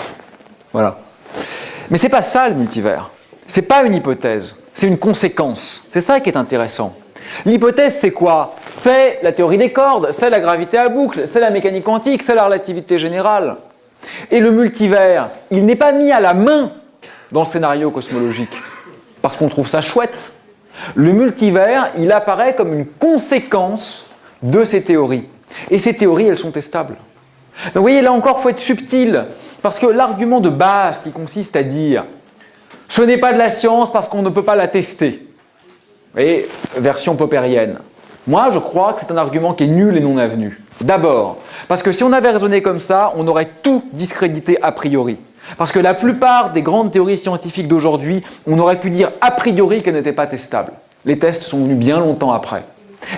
Voilà. Mais c'est pas ça le multivers. C'est pas une hypothèse, c'est une conséquence. C'est ça qui est intéressant. L'hypothèse, c'est quoi? C'est la théorie des cordes, c'est la gravité à boucle, c'est la mécanique quantique, c'est la relativité générale. Et le multivers, il n'est pas mis à la main dans le scénario cosmologique, parce qu'on trouve ça chouette. Le multivers, il apparaît comme une conséquence de ces théories. Et ces théories, elles sont testables. Donc vous voyez, là encore, il faut être subtil, parce que l'argument de base qui consiste à dire « ce n'est pas de la science parce qu'on ne peut pas la tester », vous voyez, version poppérienne. Moi, je crois que c'est un argument qui est nul et non avenu. D'abord, parce que si on avait raisonné comme ça, on aurait tout discrédité a priori. Parce que la plupart des grandes théories scientifiques d'aujourd'hui, on aurait pu dire a priori qu'elles n'étaient pas testables. Les tests sont venus bien longtemps après.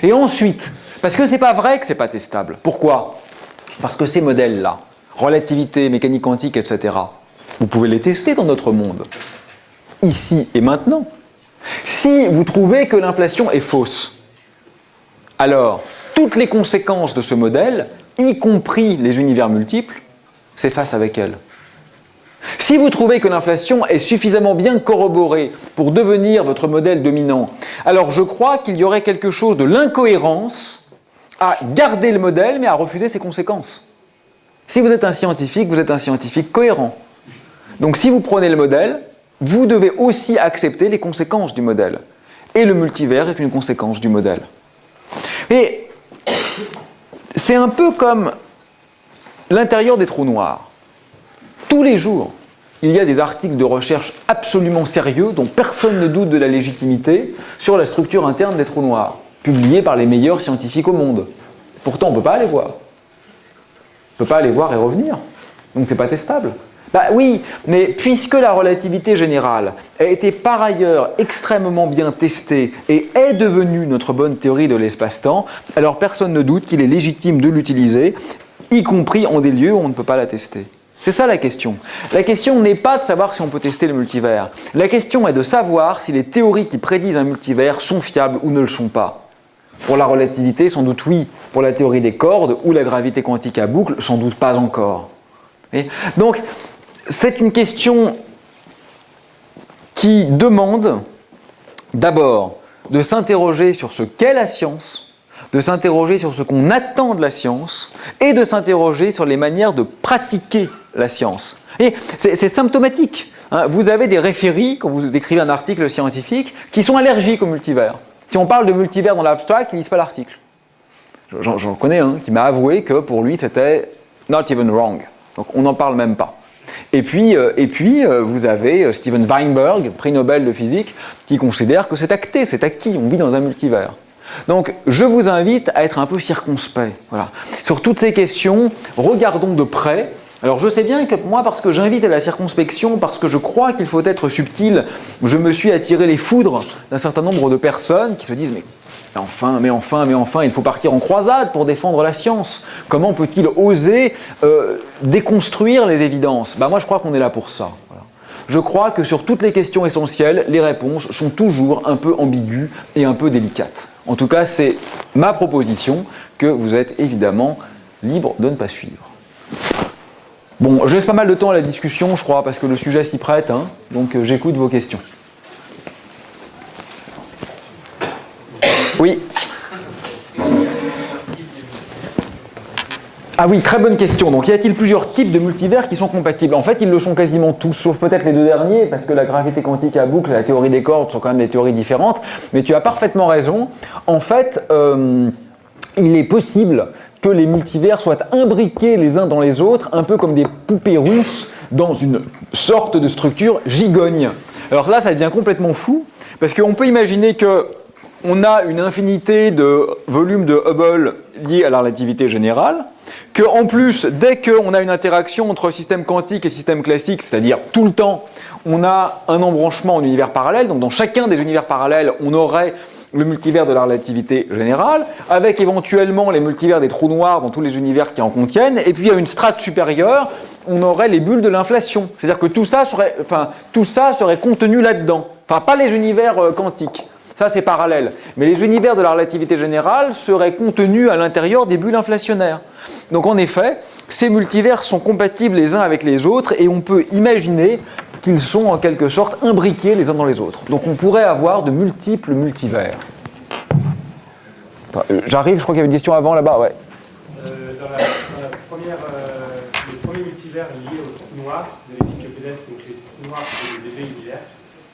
Et ensuite, parce que c'est pas vrai que c'est pas testable. Pourquoi? Parce que ces modèles-là, relativité, mécanique quantique, etc., vous pouvez les tester dans notre monde, ici et maintenant. Si vous trouvez que l'inflation est fausse, alors toutes les conséquences de ce modèle, y compris les univers multiples, s'effacent avec elles. Si vous trouvez que l'inflation est suffisamment bien corroborée pour devenir votre modèle dominant, alors je crois qu'il y aurait quelque chose de l'incohérence à garder le modèle mais à refuser ses conséquences. Si vous êtes un scientifique cohérent. Donc si vous prenez le modèle, vous devez aussi accepter les conséquences du modèle. Et le multivers est une conséquence du modèle. Et c'est un peu comme l'intérieur des trous noirs. Tous les jours, il y a des articles de recherche absolument sérieux, dont personne ne doute de la légitimité, sur la structure interne des trous noirs, publiés par les meilleurs scientifiques au monde. Pourtant, on ne peut pas aller voir. On ne peut pas aller voir et revenir. Donc, ce n'est pas testable. Bah oui, mais puisque la relativité générale a été par ailleurs extrêmement bien testée et est devenue notre bonne théorie de l'espace-temps, alors personne ne doute qu'il est légitime de l'utiliser, y compris en des lieux où on ne peut pas la tester. C'est ça la question. La question n'est pas de savoir si on peut tester le multivers. La question est de savoir si les théories qui prédisent un multivers sont fiables ou ne le sont pas. Pour la relativité, sans doute oui. Pour la théorie des cordes ou la gravité quantique à boucle, sans doute pas encore. Et donc, c'est une question qui demande d'abord de s'interroger sur ce qu'est la science, de s'interroger sur ce qu'on attend de la science et de s'interroger sur les manières de pratiquer la science. Et c'est symptomatique. Hein. Vous avez des référis, quand vous écrivez un article scientifique, qui sont allergiques au multivers. Si on parle de multivers dans l'abstract, ils ne lisent pas l'article. J'en connais un qui m'a avoué que pour lui c'était not even wrong. Donc on n'en parle même pas. Et puis, vous avez Steven Weinberg, prix Nobel de physique, qui considère que c'est acté, c'est acquis, on vit dans un multivers. Donc, je vous invite à être un peu circonspect. Voilà. Sur toutes ces questions, regardons de près. Alors, je sais bien que moi, parce que j'invite à la circonspection, parce que je crois qu'il faut être subtil, je me suis attiré les foudres d'un certain nombre de personnes qui se disent mais enfin, il faut partir en croisade pour défendre la science. Comment peut-il oser déconstruire les évidences ? Moi, je crois qu'on est là pour ça. Voilà. Je crois que sur toutes les questions essentielles, les réponses sont toujours un peu ambiguës et un peu délicates. En tout cas, c'est ma proposition que vous êtes évidemment libre de ne pas suivre. Bon, je laisse pas mal de temps à la discussion, je crois, parce que le sujet s'y prête, hein, donc j'écoute vos questions. Oui. Ah oui, très bonne question. Donc, y a-t-il plusieurs types de multivers qui sont compatibles ? En fait, ils le sont quasiment tous, sauf peut-être les deux derniers, parce que la gravité quantique à boucle et la théorie des cordes sont quand même des théories différentes. Mais tu as parfaitement raison. En fait, il est possible que les multivers soient imbriqués les uns dans les autres, un peu comme des poupées russes dans une sorte de structure gigogne. Alors là, ça devient complètement fou, parce qu'on peut imaginer que on a une infinité de volumes de Hubble liés à la relativité générale, qu'en plus, dès qu'on a une interaction entre système quantique et système classique, c'est-à-dire tout le temps, on a un embranchement en univers parallèle, donc dans chacun des univers parallèles, on aurait le multivers de la relativité générale, avec éventuellement les multivers des trous noirs dans tous les univers qui en contiennent, et puis à une strate supérieure, on aurait les bulles de l'inflation. C'est-à-dire que tout ça serait contenu là-dedans. Enfin, pas les univers quantiques. Ça, c'est parallèle. Mais les univers de la relativité générale seraient contenus à l'intérieur des bulles inflationnaires. Donc, en effet, ces multivers sont compatibles les uns avec les autres et on peut imaginer qu'ils sont en quelque sorte imbriqués les uns dans les autres. Donc, on pourrait avoir de multiples multivers. J'arrive, je crois qu'il y avait une question avant là-bas, ouais. Le premier multivers lié au trou noir, vous avez dit que peut-être donc les trous noirs c'est des univers.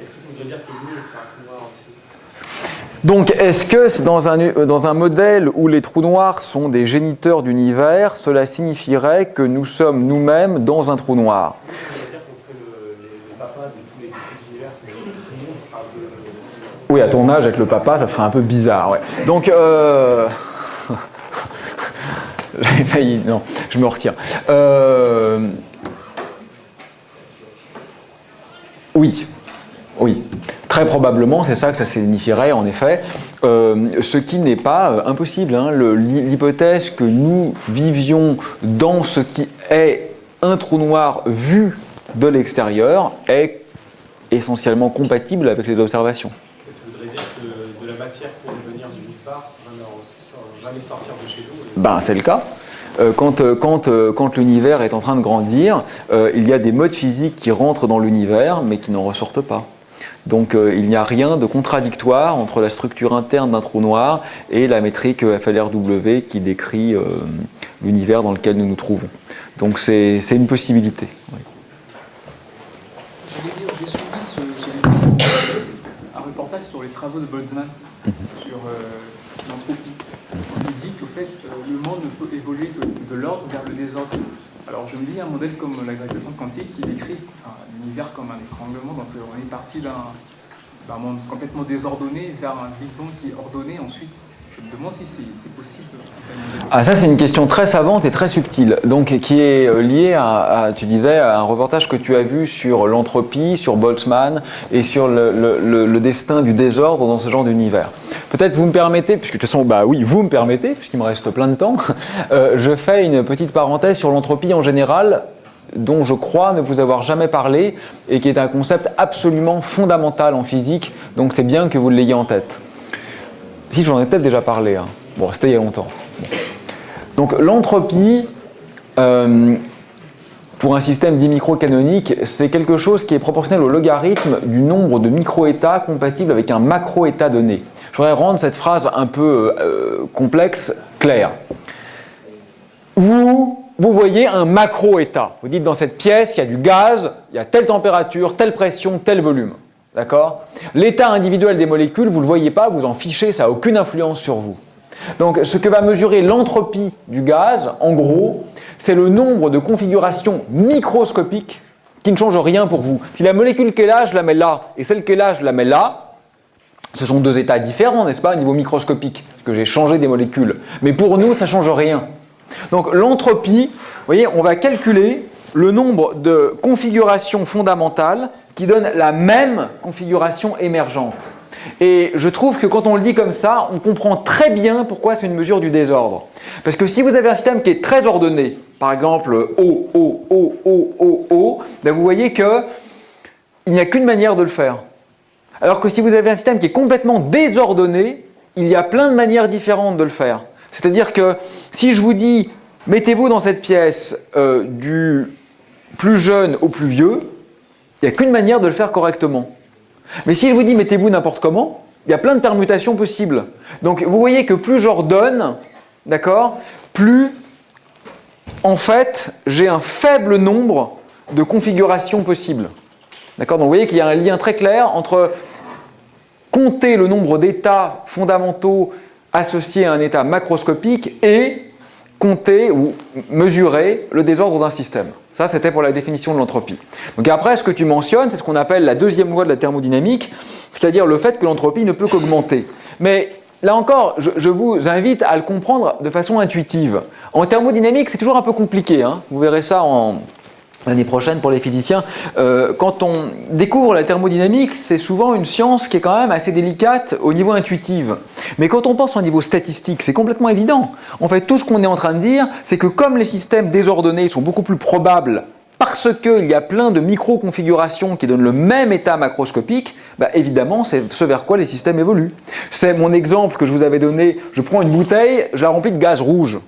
Est-ce que ça voudrait dire que nous, on serait un trou noir aussi ? Donc, est-ce que dans un modèle où les trous noirs sont des géniteurs d'univers, cela signifierait que nous sommes nous-mêmes dans un trou noir ? Ça veut dire qu'on serait les papas de tous les univers. Tout le monde sera un peu... Oui, à ton âge, avec le papa, ça serait un peu bizarre, ouais. Donc, j'ai failli... Non, je me retire. Oui. Très probablement, c'est ça que ça signifierait, en effet, ce qui n'est pas impossible. Hein. L'hypothèse que nous vivions dans ce qui est un trou noir vu de l'extérieur est essentiellement compatible avec les observations. Ça voudrait dire que de la matière pourrait venir du nulle part, jamais sortir de chez nous. C'est le cas. Quand l'univers est en train de grandir, il y a des modes physiques qui rentrent dans l'univers, mais qui n'en ressortent pas. Donc il n'y a rien de contradictoire entre la structure interne d'un trou noir et la métrique FLRW qui décrit l'univers dans lequel nous nous trouvons. Donc c'est une possibilité. Oui. J'ai suivi un reportage sur les travaux de Boltzmann sur l'entropie. Il dit qu'au fait, le monde ne peut évoluer que de l'ordre vers le désordre. Alors je me dis, un modèle comme la gravitation quantique qui décrit l'univers comme un étranglement, donc on est parti d'un monde complètement désordonné vers un Big Bang qui est ordonné ensuite. Je me demande si c'est possible. Ah, ça c'est une question très savante et très subtile, donc qui est liée tu disais, à un reportage que tu as vu sur l'entropie, sur Boltzmann et sur le destin du désordre dans ce genre d'univers. Peut-être vous me permettez, puisque de toute façon, bah oui, vous me permettez, puisqu'il me reste plein de temps, je fais une petite parenthèse sur l'entropie en général, dont je crois ne vous avoir jamais parlé et qui est un concept absolument fondamental en physique, donc c'est bien que vous l'ayez en tête. Si, j'en ai peut-être déjà parlé, hein. Bon, c'était il y a longtemps. Bon. Donc l'entropie, pour un système dit microcanonique, c'est quelque chose qui est proportionnel au logarithme du nombre de micro-états compatibles avec un macro-état donné. Je voudrais rendre cette phrase un peu complexe, claire. Vous voyez un macro-état. Vous dites dans cette pièce, il y a du gaz, il y a telle température, telle pression, tel volume. D'accord ? L'état individuel des molécules, vous ne le voyez pas, vous en fichez, ça n'a aucune influence sur vous. Donc ce que va mesurer l'entropie du gaz, en gros, c'est le nombre de configurations microscopiques qui ne changent rien pour vous. Si la molécule qui est là, je la mets là, et celle qui est là, je la mets là, ce sont deux états différents, n'est-ce pas, au niveau microscopique, parce que j'ai changé des molécules. Mais pour nous, ça ne change rien. Donc l'entropie, vous voyez, on va calculer le nombre de configurations fondamentales qui donnent la même configuration émergente. Et je trouve que quand on le dit comme ça, on comprend très bien pourquoi c'est une mesure du désordre. Parce que si vous avez un système qui est très ordonné, par exemple O, O, O, O, O, O, ben vous voyez qu'il n'y a qu'une manière de le faire. Alors que si vous avez un système qui est complètement désordonné, il y a plein de manières différentes de le faire. C'est-à-dire que si je vous dis, mettez-vous dans cette pièce du plus jeune au plus vieux, il n'y a qu'une manière de le faire correctement. Mais si je vous dis, mettez-vous n'importe comment, il y a plein de permutations possibles. Donc vous voyez que plus j'ordonne, d'accord, plus en fait j'ai un faible nombre de configurations possibles. D'accord ? Donc vous voyez qu'il y a un lien très clair entre compter le nombre d'états fondamentaux associés à un état macroscopique et compter ou mesurer le désordre d'un système. Ça, c'était pour la définition de l'entropie. Donc après, ce que tu mentionnes, c'est ce qu'on appelle la deuxième loi de la thermodynamique, c'est-à-dire le fait que l'entropie ne peut qu'augmenter. Mais là encore, je vous invite à le comprendre de façon intuitive. En thermodynamique, c'est toujours un peu compliqué, hein. Vous verrez ça l'année prochaine pour les physiciens. Quand on découvre la thermodynamique, c'est souvent une science qui est quand même assez délicate au niveau intuitif. Mais quand on pense au niveau statistique, c'est complètement évident. En fait, tout ce qu'on est en train de dire, c'est que comme les systèmes désordonnés sont beaucoup plus probables parce qu'il y a plein de micro-configurations qui donnent le même état macroscopique, bah évidemment, c'est ce vers quoi les systèmes évoluent. C'est mon exemple que je vous avais donné. Je prends une bouteille, je la remplis de gaz rouge.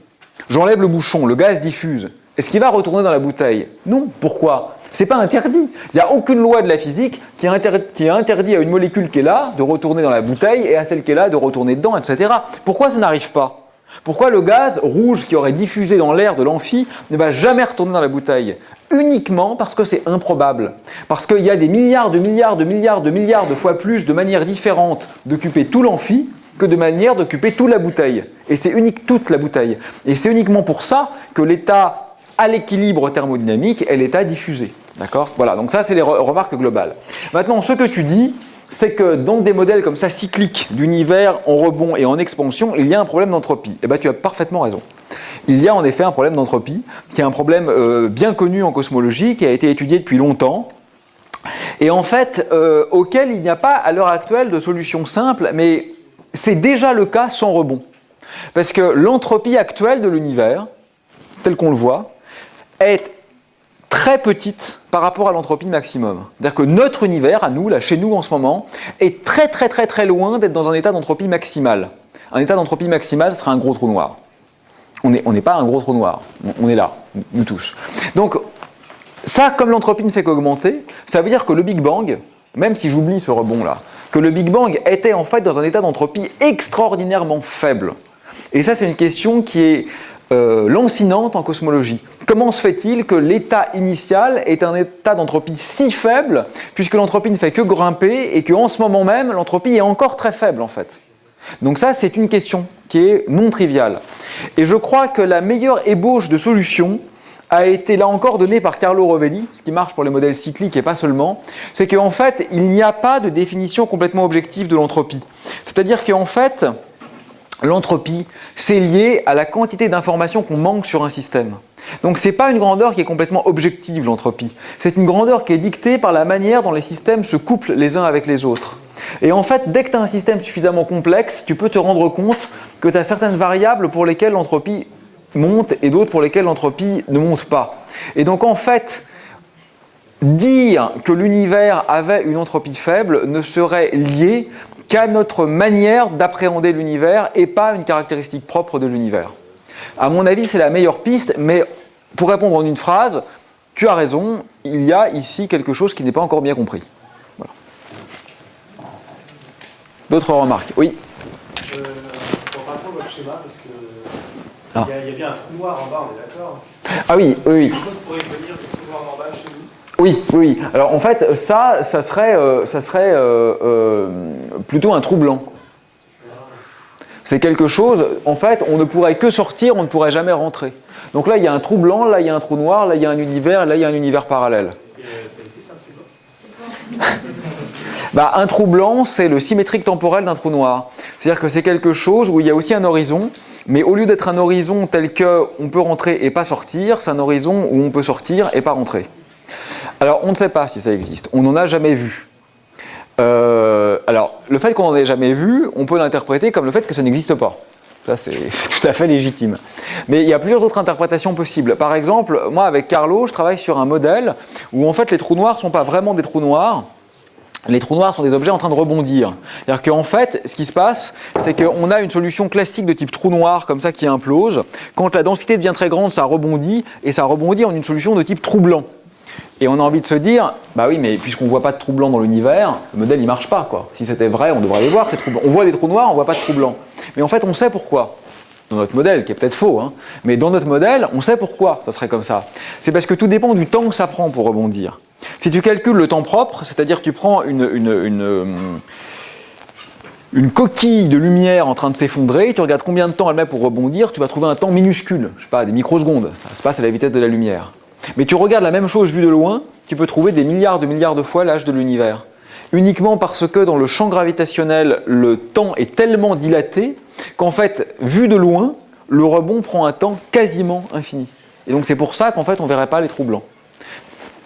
J'enlève le bouchon, le gaz diffuse. Est-ce qu'il va retourner dans la bouteille? Non. Pourquoi? C'est pas interdit. Il n'y a aucune loi de la physique qui interdit à une molécule qui est là de retourner dans la bouteille et à celle qui est là de retourner dedans, etc. Pourquoi ça n'arrive pas? Pourquoi le gaz rouge qui aurait diffusé dans l'air de l'amphi ne va jamais retourner dans la bouteille? Uniquement parce que c'est improbable. Parce qu'il y a des milliards de fois plus de manières différentes d'occuper tout l'amphi que de manières d'occuper toute la bouteille. Et c'est unique toute la bouteille. Et c'est uniquement pour ça que l'état à l'équilibre thermodynamique est l'état diffusé. D'accord ? Voilà, donc ça c'est les remarques globales. Maintenant, ce que tu dis, c'est que dans des modèles comme ça cycliques d'univers en rebond et en expansion, il y a un problème d'entropie. Eh bien, tu as parfaitement raison. Il y a en effet un problème d'entropie, qui est un problème bien connu en cosmologie, qui a été étudié depuis longtemps, et en fait, auquel il n'y a pas à l'heure actuelle de solution simple, mais c'est déjà le cas sans rebond. Parce que l'entropie actuelle de l'univers, telle qu'on le voit, est très petite par rapport à l'entropie maximum. C'est-à-dire que notre univers, à nous, là, chez nous en ce moment, est très loin d'être dans un état d'entropie maximale. Un état d'entropie maximale serait un gros trou noir. On n'est pas un gros trou noir, on est là, nous tous. Donc, ça, comme l'entropie ne fait qu'augmenter, ça veut dire que le Big Bang, même si j'oublie ce rebond-là, que le Big Bang était en fait dans un état d'entropie extraordinairement faible. Et ça, c'est une question qui est lancinante en cosmologie. Comment se fait-il que l'état initial est un état d'entropie si faible, puisque l'entropie ne fait que grimper et qu'en ce moment même, l'entropie est encore très faible en fait. Donc ça, c'est une question qui est non triviale. Et je crois que la meilleure ébauche de solution a été là encore donnée par Carlo Rovelli, ce qui marche pour les modèles cycliques et pas seulement, c'est qu'en fait, il n'y a pas de définition complètement objective de l'entropie. C'est-à-dire qu'en fait, l'entropie, c'est lié à la quantité d'informations qu'on manque sur un système. Donc ce n'est pas une grandeur qui est complètement objective, l'entropie. C'est une grandeur qui est dictée par la manière dont les systèmes se couplent les uns avec les autres. Et en fait, dès que tu as un système suffisamment complexe, tu peux te rendre compte que tu as certaines variables pour lesquelles l'entropie monte et d'autres pour lesquelles l'entropie ne monte pas. Et donc en fait, dire que l'univers avait une entropie faible ne serait lié qu'à notre manière d'appréhender l'univers et pas une caractéristique propre de l'univers. À mon avis, c'est la meilleure piste, mais pour répondre en une phrase, tu as raison, il y a ici quelque chose qui n'est pas encore bien compris. Voilà. D'autres remarques? Oui. Pour rapport à votre schéma, parce qu'il y a bien un trou noir en bas, on est d'accord? Ah oui, oui, oui. Quelque chose pourrait venir des trous noirs en bas chez nous? Oui, oui. Alors en fait, ça serait plutôt un trou blanc. C'est quelque chose, en fait, on ne pourrait que sortir, on ne pourrait jamais rentrer. Donc là, il y a un trou blanc, là, il y a un trou noir, là, il y a un univers, là, il y a un univers parallèle. Ça existe un trou blanc? Un trou blanc, c'est le symétrique temporel d'un trou noir. C'est-à-dire que c'est quelque chose où il y a aussi un horizon, mais au lieu d'être un horizon tel qu'on peut rentrer et pas sortir, c'est un horizon où on peut sortir et pas rentrer. Alors, on ne sait pas si ça existe, on n'en a jamais vu. Alors, le fait qu'on n'en ait jamais vu, on peut l'interpréter comme le fait que ça n'existe pas. Ça, c'est tout à fait légitime. Mais il y a plusieurs autres interprétations possibles. Par exemple, moi, avec Carlo, je travaille sur un modèle où, en fait, les trous noirs ne sont pas vraiment des trous noirs. Les trous noirs sont des objets en train de rebondir. C'est-à-dire qu'en fait, ce qui se passe, c'est qu'on a une solution classique de type trou noir, comme ça, qui implose. Quand la densité devient très grande, ça rebondit, et ça rebondit en une solution de type trou blanc. Et on a envie de se dire, bah oui, mais puisqu'on ne voit pas de trous blancs dans l'univers, le modèle il marche pas, quoi. Si c'était vrai, on devrait les voir, ces trous blancs. On voit des trous noirs, on ne voit pas de trous blancs. Mais en fait, on sait pourquoi. Dans notre modèle, qui est peut-être faux, hein, mais dans notre modèle, on sait pourquoi ça serait comme ça. C'est parce que tout dépend du temps que ça prend pour rebondir. Si tu calcules le temps propre, c'est-à-dire que tu prends une coquille de lumière en train de s'effondrer, tu regardes combien de temps elle met pour rebondir, tu vas trouver un temps minuscule, je sais pas, des microsecondes, ça se passe à la vitesse de la lumière. Mais tu regardes la même chose vue de loin, tu peux trouver des milliards de fois l'âge de l'univers. Uniquement parce que dans le champ gravitationnel, le temps est tellement dilaté qu'en fait, vu de loin, le rebond prend un temps quasiment infini. Et donc c'est pour ça qu'en fait, on ne verrait pas les trous blancs.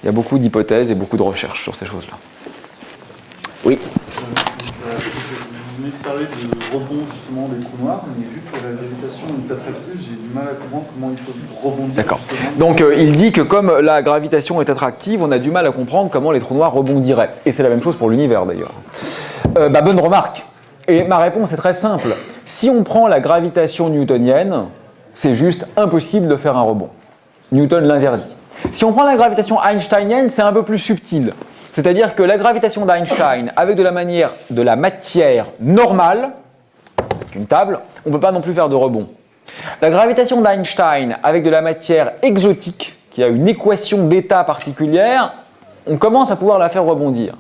Il y a beaucoup d'hypothèses et beaucoup de recherches sur ces choses-là. Oui. Vous venez de parler de rebond justement des trous noirs, mais vu que la gravitation est attractive, j'ai du mal à comprendre comment il faut rebondir. D'accord. Donc il dit que comme la gravitation est attractive, on a du mal à comprendre comment les trous noirs rebondiraient. Et c'est la même chose pour l'univers d'ailleurs. Bonne remarque. Et ma réponse est très simple. Si on prend la gravitation newtonienne, c'est juste impossible de faire un rebond. Newton l'interdit. Si on prend la gravitation einsteinienne, c'est un peu plus subtil. C'est-à-dire que la gravitation d'Einstein, avec de la matière normale, une table, on ne peut pas non plus faire de rebond. La gravitation d'Einstein, avec de la matière exotique, qui a une équation d'état particulière, on commence à pouvoir la faire rebondir.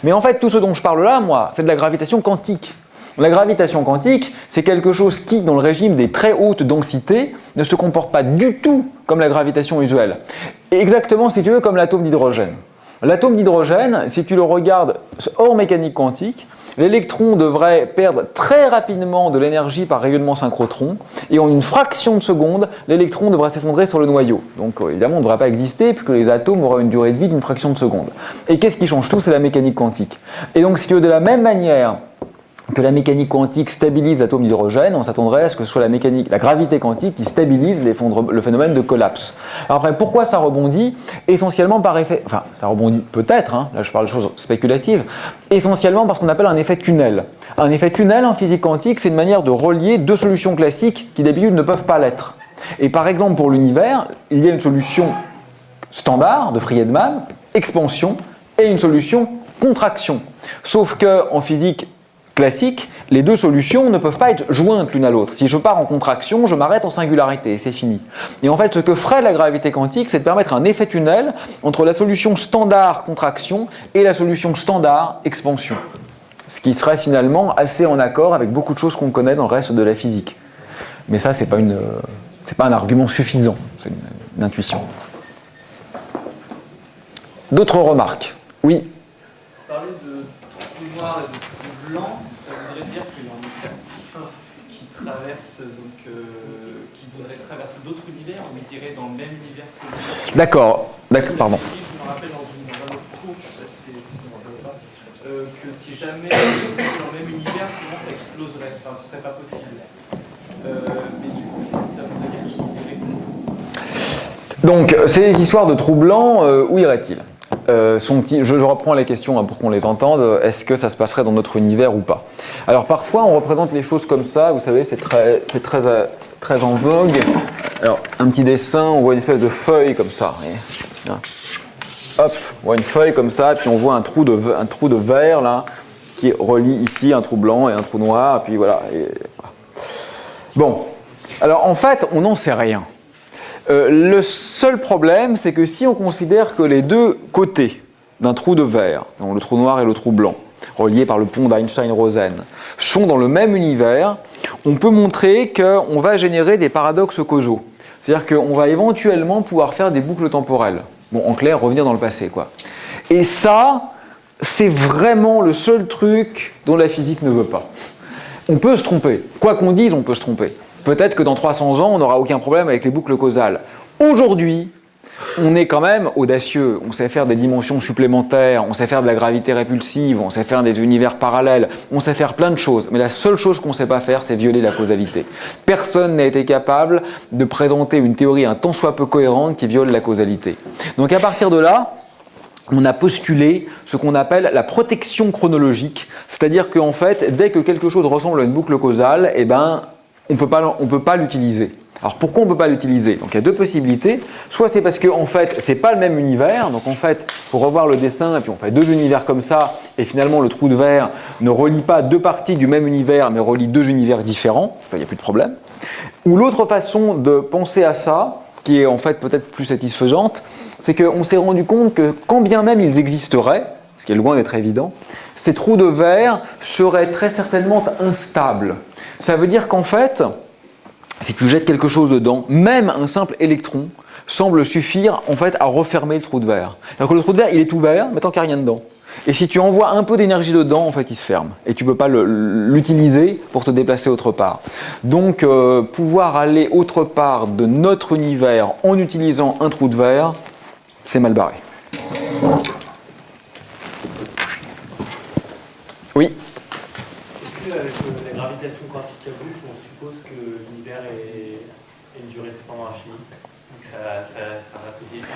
Mais en fait, tout ce dont je parle là, moi, c'est de la gravitation quantique. La gravitation quantique, c'est quelque chose qui, dans le régime des très hautes densités, ne se comporte pas du tout comme la gravitation usuelle. Et exactement, si tu veux, comme l'atome d'hydrogène. L'atome d'hydrogène, si tu le regardes hors mécanique quantique, l'électron devrait perdre très rapidement de l'énergie par rayonnement synchrotron, et en une fraction de seconde, l'électron devrait s'effondrer sur le noyau. Donc évidemment, on ne devrait pas exister, puisque les atomes auraient une durée de vie d'une fraction de seconde. Et qu'est-ce qui change tout? C'est la mécanique quantique. Et donc, si tu veux, de la même manière que la mécanique quantique stabilise l'atome d'hydrogène, on s'attendrait à ce que ce soit la gravité quantique qui stabilise le phénomène de collapse. Alors après, pourquoi ça rebondit? Essentiellement par effet, enfin ça rebondit peut-être, hein, là je parle de choses spéculatives, essentiellement parce qu'on appelle un effet tunnel. Un effet tunnel en physique quantique, c'est une manière de relier deux solutions classiques qui d'habitude ne peuvent pas l'être. Et par exemple pour l'univers, il y a une solution standard de Friedman, expansion, et une solution contraction. Sauf qu'en physique classique, les deux solutions ne peuvent pas être jointes l'une à l'autre. Si je pars en contraction, je m'arrête en singularité et c'est fini. Et en fait, ce que ferait la gravité quantique, c'est de permettre un effet tunnel entre la solution standard contraction et la solution standard expansion. Ce qui serait finalement assez en accord avec beaucoup de choses qu'on connaît dans le reste de la physique. Mais ça, c'est pas un argument suffisant, c'est une intuition. D'autres remarques? Oui. Parler de trou noir et de trou blanc, ça voudrait dire qu'il y en a certains qui traversent, donc qui voudraient traverser d'autres univers, ou ils iraient dans le même univers que nous. D'accord, pardon. Je me rappelle dans un autre cours, je ne sais pas si c'est pas, que si jamais c'était dans le même univers, justement ça exploserait, enfin ce serait pas possible. Mais du coup, ça voudrait dire qu'ils iraient comme nous. Donc, ces histoires de trous blancs, où iraient-ils? Je reprends les questions pour qu'on les entende. Est-ce que ça se passerait dans notre univers ou pas? Alors parfois on représente les choses comme ça, vous savez, c'est très en vogue. Alors un petit dessin, on voit une espèce de feuille comme ça. Hop, on voit une feuille comme ça, puis on voit un trou de verre là, qui relie ici un trou blanc et un trou noir, et puis voilà. Bon, alors en fait on n'en sait rien. Le seul problème, c'est que si on considère que les deux côtés d'un trou de verre, donc le trou noir et le trou blanc, reliés par le pont d'Einstein-Rosen, sont dans le même univers, on peut montrer qu'on va générer des paradoxes causaux. C'est-à-dire qu'on va éventuellement pouvoir faire des boucles temporelles. Bon, en clair, revenir dans le passé, quoi. Et ça, c'est vraiment le seul truc dont la physique ne veut pas. On peut se tromper. Quoi qu'on dise, on peut se tromper. Peut-être que dans 300 ans, on n'aura aucun problème avec les boucles causales. Aujourd'hui, on est quand même audacieux. On sait faire des dimensions supplémentaires, on sait faire de la gravité répulsive, on sait faire des univers parallèles, on sait faire plein de choses. Mais la seule chose qu'on ne sait pas faire, c'est violer la causalité. Personne n'a été capable de présenter une théorie un tant soit peu cohérente qui viole la causalité. Donc à partir de là, on a postulé ce qu'on appelle la protection chronologique, c'est-à-dire qu'en fait, dès que quelque chose ressemble à une boucle causale, eh ben, on peut pas l'utiliser. Alors pourquoi on ne peut pas l'utiliser? Donc il y a deux possibilités. Soit c'est parce qu'en fait, c'est pas le même univers. Donc en fait, il faut revoir le dessin et puis on fait deux univers comme ça. Et finalement, le trou de verre ne relie pas deux parties du même univers, mais relie deux univers différents. Il n'y a plus de problème. Ou l'autre façon de penser à ça, qui est en fait peut-être plus satisfaisante, c'est qu'on s'est rendu compte que quand bien même ils existeraient, ce qui est loin d'être évident, ces trous de verre seraient très certainement instables. Ça veut dire qu'en fait, si tu jettes quelque chose dedans, même un simple électron semble suffire en fait à refermer le trou de verre. Alors que le trou de verre, il est ouvert, mais tant qu'il n'y a rien dedans. Et si tu envoies un peu d'énergie dedans, en fait, il se ferme. Et tu ne peux pas l'utiliser pour te déplacer autre part. Donc, pouvoir aller autre part de notre univers en utilisant un trou de verre, c'est mal barré. Oui. Est-ce qu'avec la gravitation quantique à boucle, on suppose que l'univers est une durée pendant infinie? Donc ça rapetisse ça.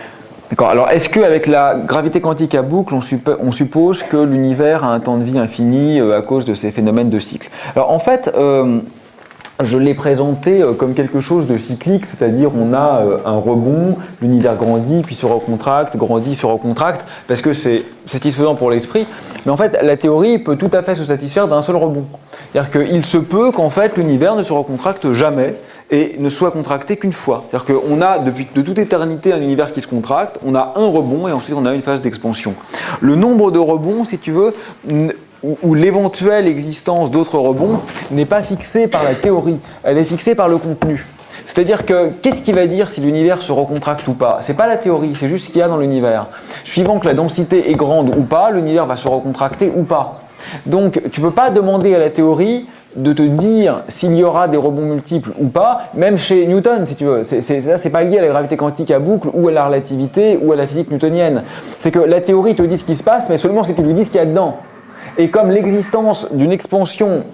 D'accord. Alors, est-ce qu'avec la gravité quantique à boucle, on suppose que l'univers a un temps de vie infini à cause de ces phénomènes de cycle? Alors, en fait, je l'ai présenté comme quelque chose de cyclique, c'est-à-dire on a un rebond, l'univers grandit, puis se recontracte, grandit, se recontracte, parce que c'est satisfaisant pour l'esprit. Mais en fait, la théorie peut tout à fait se satisfaire d'un seul rebond. C'est-à-dire qu'il se peut qu'en fait, l'univers ne se recontracte jamais et ne soit contracté qu'une fois. C'est-à-dire qu'on a, depuis de toute éternité, un univers qui se contracte, on a un rebond et ensuite on a une phase d'expansion. Le nombre de rebonds, si tu veux, où l'éventuelle existence d'autres rebonds n'est pas fixée par la théorie, elle est fixée par le contenu. C'est-à-dire que, qu'est-ce qui va dire si l'univers se recontracte ou pas? C'est pas la théorie, c'est juste ce qu'il y a dans l'univers. Suivant que la densité est grande ou pas, l'univers va se recontracter ou pas. Donc, tu ne peux pas demander à la théorie de te dire s'il y aura des rebonds multiples ou pas, même chez Newton, si tu veux. C'est pas lié à la gravité quantique à boucle ou à la relativité ou à la physique newtonienne. C'est que la théorie te dit ce qui se passe, mais seulement si tu lui dis ce qu'il y a dedans. Et comme l'existence d'une expansion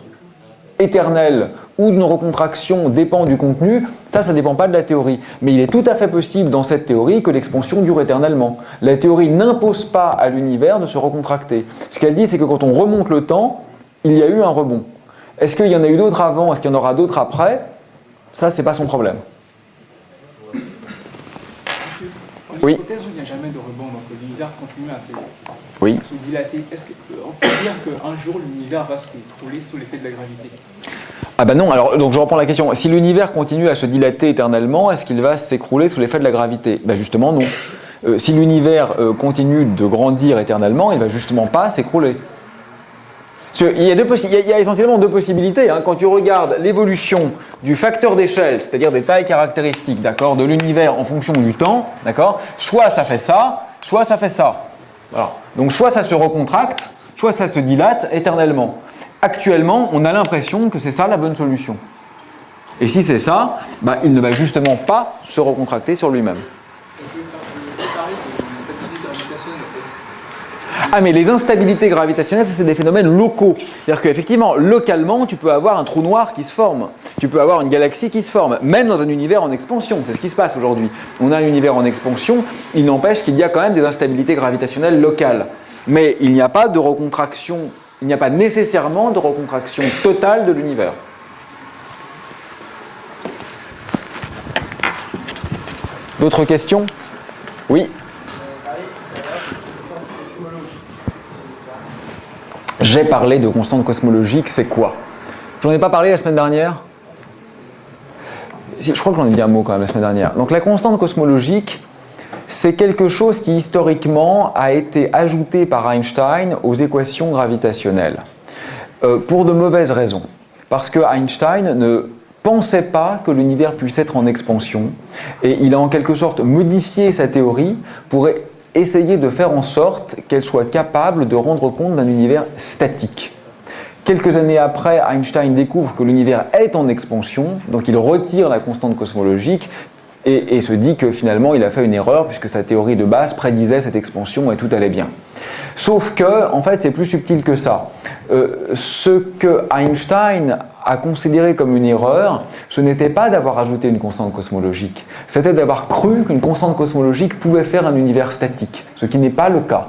éternelle ou d'une recontraction dépend du contenu, ça ne dépend pas de la théorie. Mais il est tout à fait possible dans cette théorie que l'expansion dure éternellement. La théorie n'impose pas à l'univers de se recontracter. Ce qu'elle dit, c'est que quand on remonte le temps, il y a eu un rebond. Est-ce qu'il y en a eu d'autres avant? Est-ce qu'il y en aura d'autres après? Ça, c'est pas son problème. On Oui. l'hypothèse où il n'y a jamais de rebond, donc l'univers continue à Oui. se dilater, est-ce qu'on peut dire qu'un jour l'univers va s'écrouler sous l'effet de la gravité? Ah ben non, alors donc je reprends la question. Si l'univers continue à se dilater éternellement, est-ce qu'il va s'écrouler sous l'effet de la gravité? Ben justement non. Si l'univers continue de grandir éternellement, il ne va justement pas s'écrouler. Il y a essentiellement deux possibilités. Hein. Quand tu regardes l'évolution du facteur d'échelle, c'est-à-dire des tailles caractéristiques, d'accord, de l'univers en fonction du temps, d'accord, soit ça fait ça, soit ça fait ça. Voilà. Donc soit ça se recontracte, soit ça se dilate éternellement. Actuellement, on a l'impression que c'est ça la bonne solution. Et si c'est ça, bah, il ne va justement pas se recontracter sur lui-même. Ah mais les instabilités gravitationnelles, c'est des phénomènes locaux. C'est-à-dire qu'effectivement, localement, tu peux avoir un trou noir qui se forme. Tu peux avoir une galaxie qui se forme, même dans un univers en expansion. C'est ce qui se passe aujourd'hui. On a un univers en expansion, il n'empêche qu'il y a quand même des instabilités gravitationnelles locales. Mais il n'y a pas de recontraction, il n'y a pas nécessairement de recontraction totale de l'univers. D'autres questions? Oui. J'ai parlé de constante cosmologique, c'est quoi? J'en ai pas parlé la semaine dernière? Je crois que j'en ai dit un mot quand même la semaine dernière. Donc la constante cosmologique, c'est quelque chose qui historiquement a été ajouté par Einstein aux équations gravitationnelles. Pour de mauvaises raisons. Parce que Einstein ne pensait pas que l'univers puisse être en expansion et il a en quelque sorte modifié sa théorie pour essayer de faire en sorte qu'elle soit capable de rendre compte d'un univers statique. Quelques années après, Einstein découvre que l'univers est en expansion, donc il retire la constante cosmologique et se dit que finalement il a fait une erreur puisque sa théorie de base prédisait cette expansion et tout allait bien. Sauf que, en fait, c'est plus subtil que ça. Ce que Einstein a considéré comme une erreur, ce n'était pas d'avoir ajouté une constante cosmologique, c'était d'avoir cru qu'une constante cosmologique pouvait faire un univers statique, ce qui n'est pas le cas.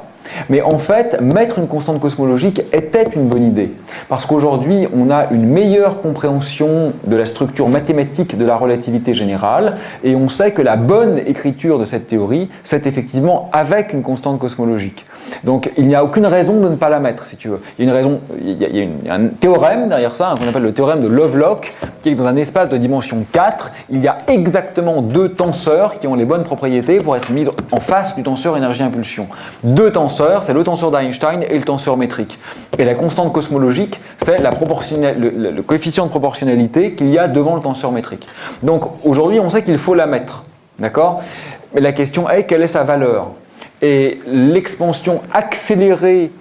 Mais en fait, mettre une constante cosmologique était une bonne idée, parce qu'aujourd'hui, on a une meilleure compréhension de la structure mathématique de la relativité générale, et on sait que la bonne écriture de cette théorie, c'est effectivement avec une constante cosmologique. Donc il n'y a aucune raison de ne pas la mettre, si tu veux. Il y a une raison, il y a un théorème derrière ça, qu'on appelle le théorème de Lovelock, qui est que dans un espace de dimension 4, il y a exactement deux tenseurs qui ont les bonnes propriétés pour être mis en face du tenseur énergie-impulsion. Deux tenseurs, c'est le tenseur d'Einstein et le tenseur métrique. Et la constante cosmologique, c'est le coefficient de proportionnalité qu'il y a devant le tenseur métrique. Donc aujourd'hui, on sait qu'il faut la mettre, d'accord? Mais la question est, quelle est sa valeur? Et l'expansion accélérée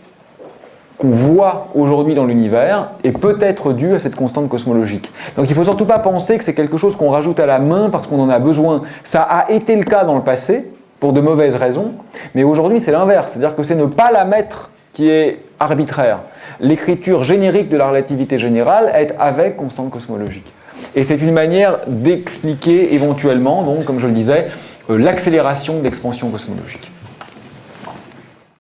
qu'on voit aujourd'hui dans l'univers est peut-être due à cette constante cosmologique. Donc il ne faut surtout pas penser que c'est quelque chose qu'on rajoute à la main parce qu'on en a besoin. Ça a été le cas dans le passé, pour de mauvaises raisons, mais aujourd'hui c'est l'inverse. C'est-à-dire que c'est ne pas la mettre qui est arbitraire. L'écriture générique de la relativité générale est avec constante cosmologique. Et c'est une manière d'expliquer éventuellement, donc, comme je le disais, l'accélération de l'expansion cosmologique.